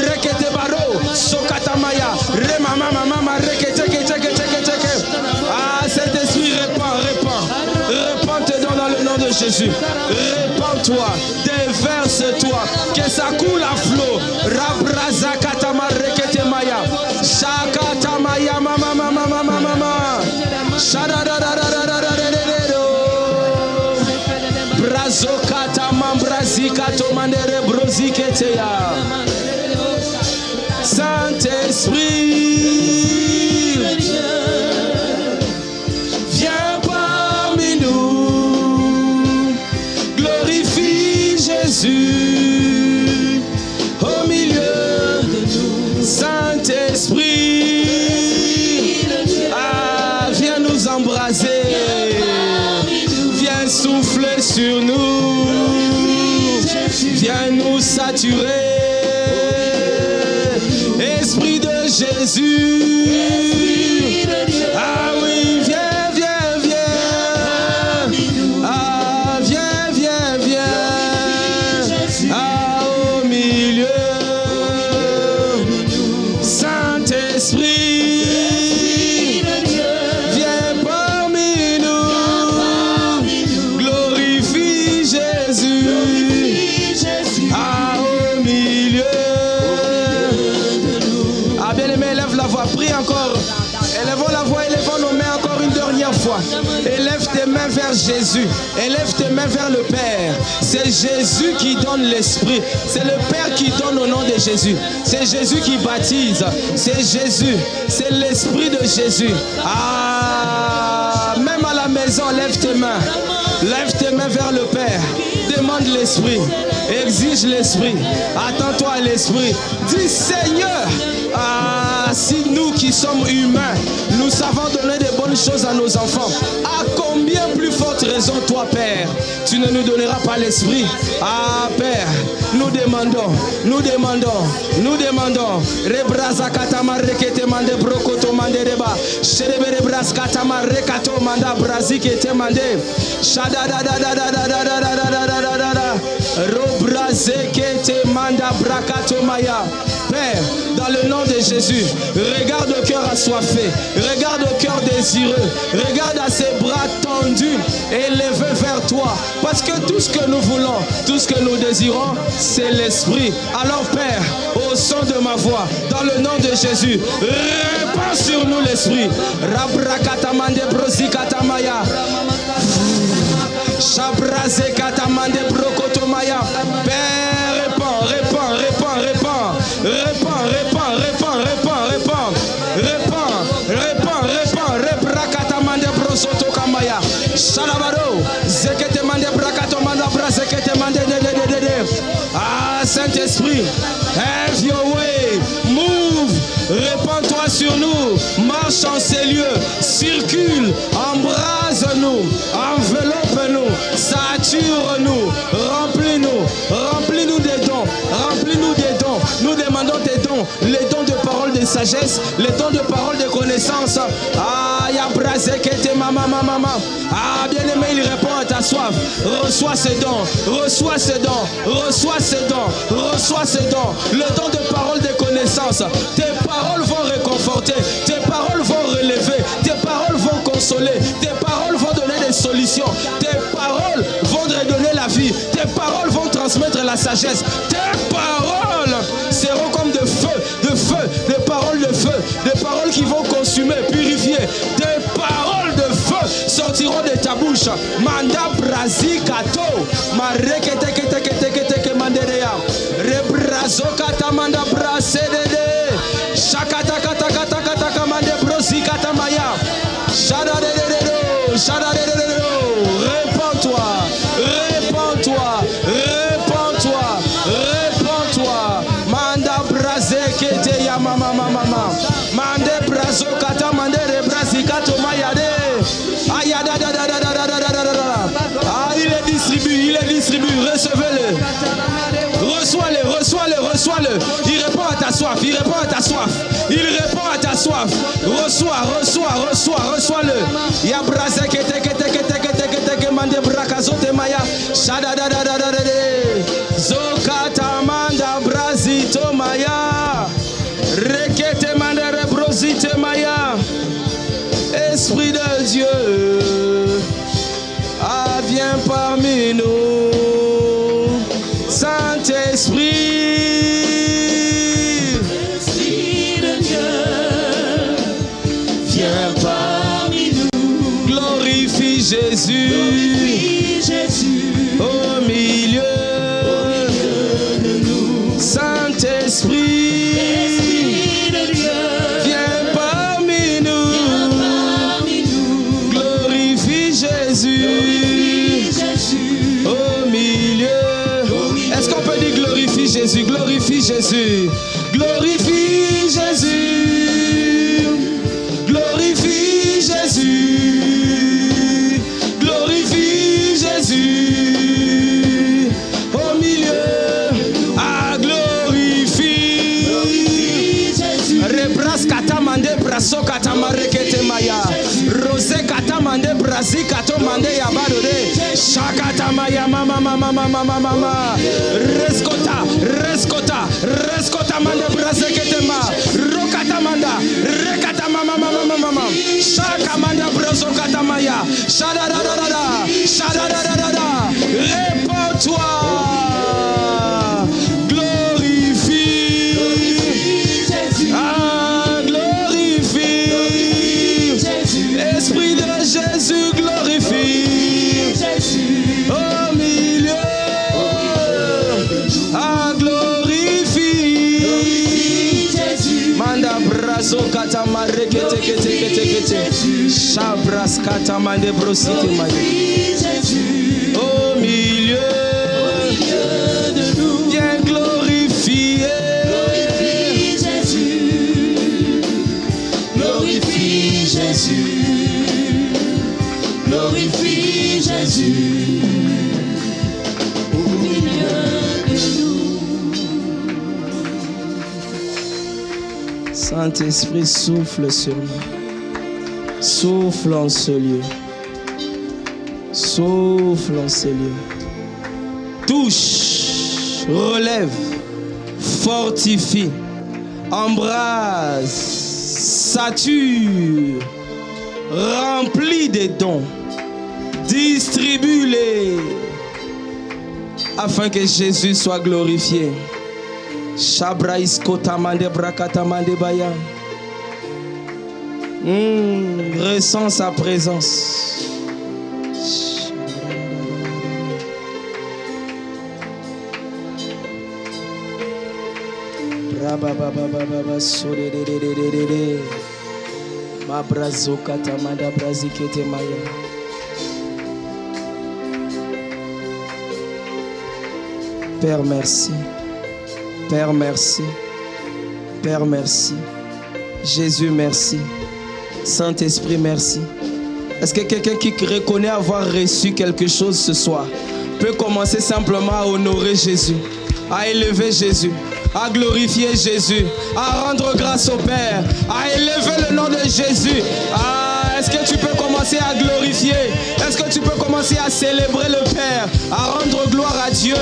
reketebaro, zokatamaya, remama mama, reketeketeketeketeke. Ah, Saint-Esprit, répands, répands, répands tes dons dans le nom de Jésus. Répands-toi, déverse-toi, que ça coule à flot. Rabrazakatama reketemaya, shakatamaya mama mama mama mama, shadadadadadadadadadado, brazokatama brazikatomandere broziketeya. Saint-Esprit, viens parmi nous, glorifie Jésus au milieu de nous. Saint-Esprit, viens nous embraser, viens souffler sur nous, viens nous saturer. Esprit de Jésus, ah oui, viens, viens, viens, ah viens, viens, viens, ah au milieu, Saint-Esprit, viens parmi nous, glorifie Jésus, ah au milieu. Élève la voix, prie encore. Élèvons la voix, élevons nos mains encore une dernière fois. Élève tes mains vers Jésus. Élève tes mains vers le Père. C'est Jésus qui donne l'Esprit. C'est le Père qui donne au nom de Jésus. C'est Jésus qui baptise. C'est Jésus. C'est l'Esprit de Jésus. Ah, même à la maison, lève tes mains. Lève tes mains vers le Père. Demande l'Esprit. Exige l'Esprit. Attends-toi à l'Esprit. Dis Seigneur, si nous qui sommes humains, nous savons donner de bonnes choses à nos enfants, à combien plus forte raison toi Père, tu ne nous donneras pas l'Esprit? Ah Père, nous demandons, nous demandons, nous demandons. Rebraza katama rekete mande brokoto mande reba, sherebere bras katama rekato manda brazikete mande, shada da da da da da da da da da da da da, robrazekete manda brakato maya. Père, dans le nom de Jésus, regarde au cœur assoiffé, regarde au cœur désireux, regarde à ses bras tendus, élevés vers toi. Parce que tout ce que nous voulons, tout ce que nous désirons, c'est l'Esprit. Alors Père, au son de ma voix, dans le nom de Jésus, répands sur nous l'Esprit. Rabrakatamande brosikatamaya. Shabrazekatamande brokotomaya. Père, répands, répands, répands, répands. Répands, répands, répands, répands, répands, répands, répands, répands, rebrakatamande brosoto kamaya, shalabaro, zekete mande brakato manda brazekete mande de. Ah Saint-Esprit, have your way, move, répands-toi sur nous, marche en ces lieux, circule, embrase-nous, enveloppe-nous, sature-nous, remplis-nous des dons, remplis-nous des dons. Nous demandons tes dons, les dons de parole de sagesse, les dons de parole de connaissance. Ah, yabrazekete mama mama. Ah, bien-aimé, il répond à ta soif. Reçois ces dons, reçois ces dons, reçois ces dons, reçois ces dons. Le don de parole de connaissance. Tes paroles vont réconforter, tes paroles vont relever, tes paroles vont consoler, tes paroles vont donner des solutions, tes paroles vont redonner la vie, tes paroles vont transmettre la sagesse, tes paroles seront comme de feu, des paroles de feu, des paroles qui vont consumer, purifier, des paroles de feu sortiront sortiront de ta bouche. Manda brazikato. Marekete manderea. Rebrazokata manda brasedede. Shakata kata kata kata kamande brosikata maya. Shadadedede. Shadadedede. Répands-toi. Répands-toi. Répands-toi. Répands-toi. Manda brazekete ya mama mama. Mande brazokata mande rebrazikato mayade. Ah, il est distribué, recevez-le. Reçois-le, reçois-le, reçois-le. Il répond à ta soif, il répond à ta soif. Il répond à ta soif. Reçois-le. Ya braze kete mande brakazote maya. Shadadadadadade. Zokata manda brazito maya. Rekete mande rebrosite maya. Esprit de Dieu, viens parmi nous, Saint-Esprit. Esprit de Dieu, viens parmi nous. Glorifie Jésus, au milieu de nous. Saint-Esprit. Jésus, glorifie Jésus, glorifie Jésus, glorifie Jésus, glorifie Jésus, au milieu, glorifie Jésus. Rebras katamande braso katamareke maya, rose katamande brasi katomande yabadode, shakatamaya mama mama mama mama, Rescota mande braseketema, rokata manda, rekata mama mama mama, shaka manda brosokata maya, shadadadada, shadadadada, répands-toi, glorifie, glorifie, Esprit de Jésus, glorifie, au milieu. Kata marekete Chabras kata mande brosite maye. Au milieu de nous, viens glorifier. Glorifie Jésus. Glorifie Jésus. Au milieu de nous. Saint-Esprit, souffle sur nous. Souffle en ce lieu. Souffle en ce lieu. Touche, relève, fortifie, embrase, sature, remplis des dons, distribue-les afin que Jésus soit glorifié. Shabraïs kotamande brakatamande baya. Ressens sa présence. Père, merci. Père, merci. Père, merci. Jésus, merci. Saint-Esprit, merci. Est-ce que quelqu'un qui reconnaît avoir reçu quelque chose ce soir peut commencer simplement à honorer Jésus, à élever Jésus, à glorifier Jésus, à rendre grâce au Père, à élever le nom de Jésus? Est-ce que tu peux commencer à glorifier? Est-ce que tu peux commencer à célébrer le Père, à rendre gloire à Dieu,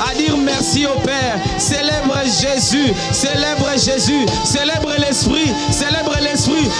à dire merci au Père? Célèbre Jésus, célèbre Jésus, célèbre l'Esprit,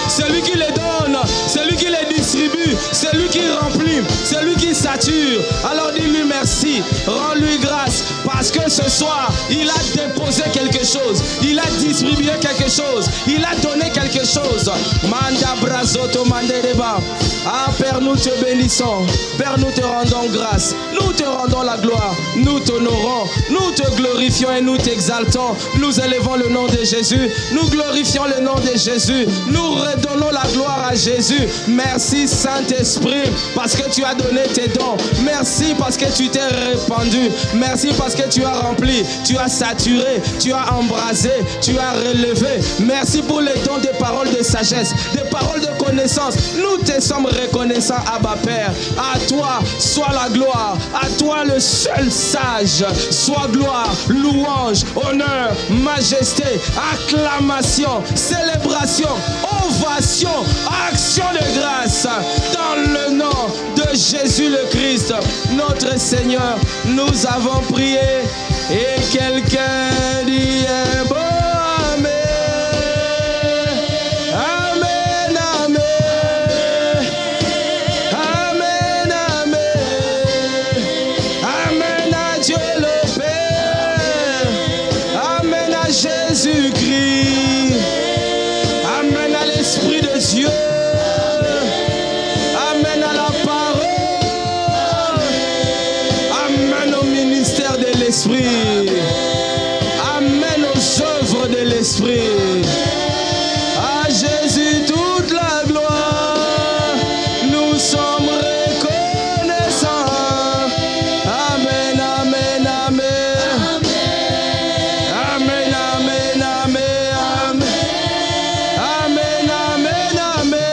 celui qui les donne, celui qui les distribue, celui qui remplit, celui qui sature. Alors dis-lui merci, rends-lui grâce, parce que ce soir, il a déposé quelque chose, il a distribué quelque chose. Il a donné quelque chose. Manda brazoto mandereba. Ah Père, nous te bénissons. Père, nous te rendons grâce. Nous te rendons la gloire. Nous t'honorons. Nous te glorifions et nous t'exaltons. Nous élevons le nom de Jésus. Nous glorifions le nom de Jésus. Nous redonnons la gloire à Jésus. Merci Saint-Esprit parce que tu as donné tes dons. Merci parce que tu t'es répandu. Merci parce que tu as rempli, tu as saturé, tu as embrasé, tu as relevé. Merci pour les dons des paroles de sagesse, des paroles de connaissance. Nous te sommes reconnaissants, Abba Père. À toi soit la gloire, à toi le seul sage. Soit gloire, louange, honneur, majesté, acclamation, célébration, ovation, action de grâce. Dans le nom de Jésus le Christ, notre Seigneur, nous avons prié et quelqu'un dit un bon amen. Amen, amen. Amen, amen. Amen à Dieu le Père. Amen à Jésus-Christ. Amen à l'Esprit de Dieu. Amen à la parole. Amen au ministère de l'Esprit. Amen aux œuvres de l'Esprit. À Jésus toute la gloire. Nous sommes reconnaissants. Amen, amen, amen. Amen, amen, amen. Amen, amen, amen.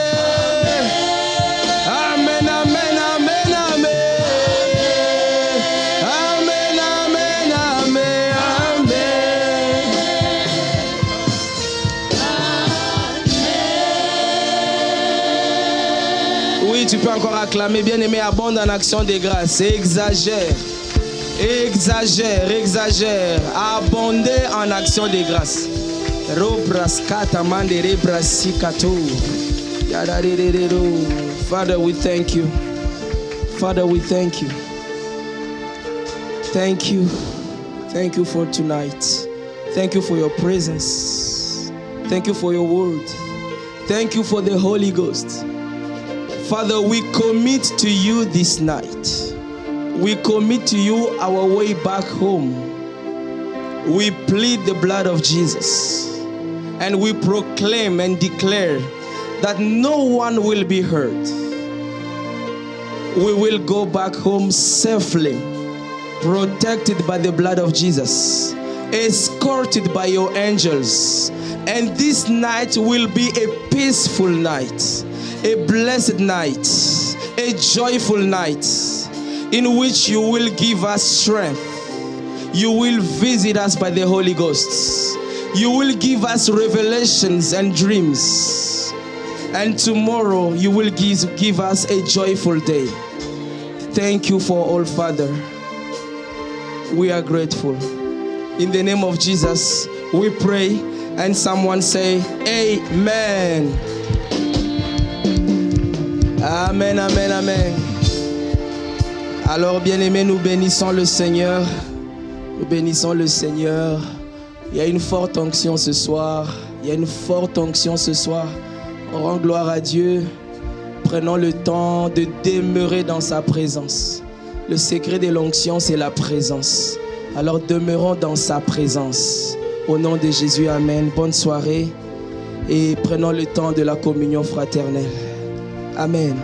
Amen, amen, amen, amen. Amen, amen, amen, amen. Oui, tu peux encore acclamer, bien-aimé, abonde en action de grâce. Exagère, exagère, exagère. Abonder en action de grâce. Father, we thank you. Father, we thank you. Thank you. Thank you for tonight. Thank you for your presence. Thank you for your word. Thank you for the Holy Ghost. Father, we commit to you this night. We commit to you our way back home. We plead the blood of Jesus. And we proclaim and declare that no one will be hurt. We will go back home safely, protected by the blood of Jesus, escorted by your angels. And this night will be a peaceful night, a blessed night, a joyful night, in which you will give us strength. You will visit us by the Holy Ghost. You will give us revelations and dreams. And tomorrow you will give us a joyful day. Thank you for all, Father. We are grateful. In the name of Jesus, we pray. And someone say, Amen. Amen, amen, amen. Alors, bien-aimés, nous bénissons le Seigneur. Nous bénissons le Seigneur. Il y a une forte onction ce soir. Il y a une forte onction ce soir. On rend gloire à Dieu. Prenons le temps de demeurer dans sa présence. Le secret de l'onction, c'est la présence. Alors demeurons dans sa présence. Au nom de Jésus, amen. Bonne soirée et prenons le temps de la communion fraternelle. Amen.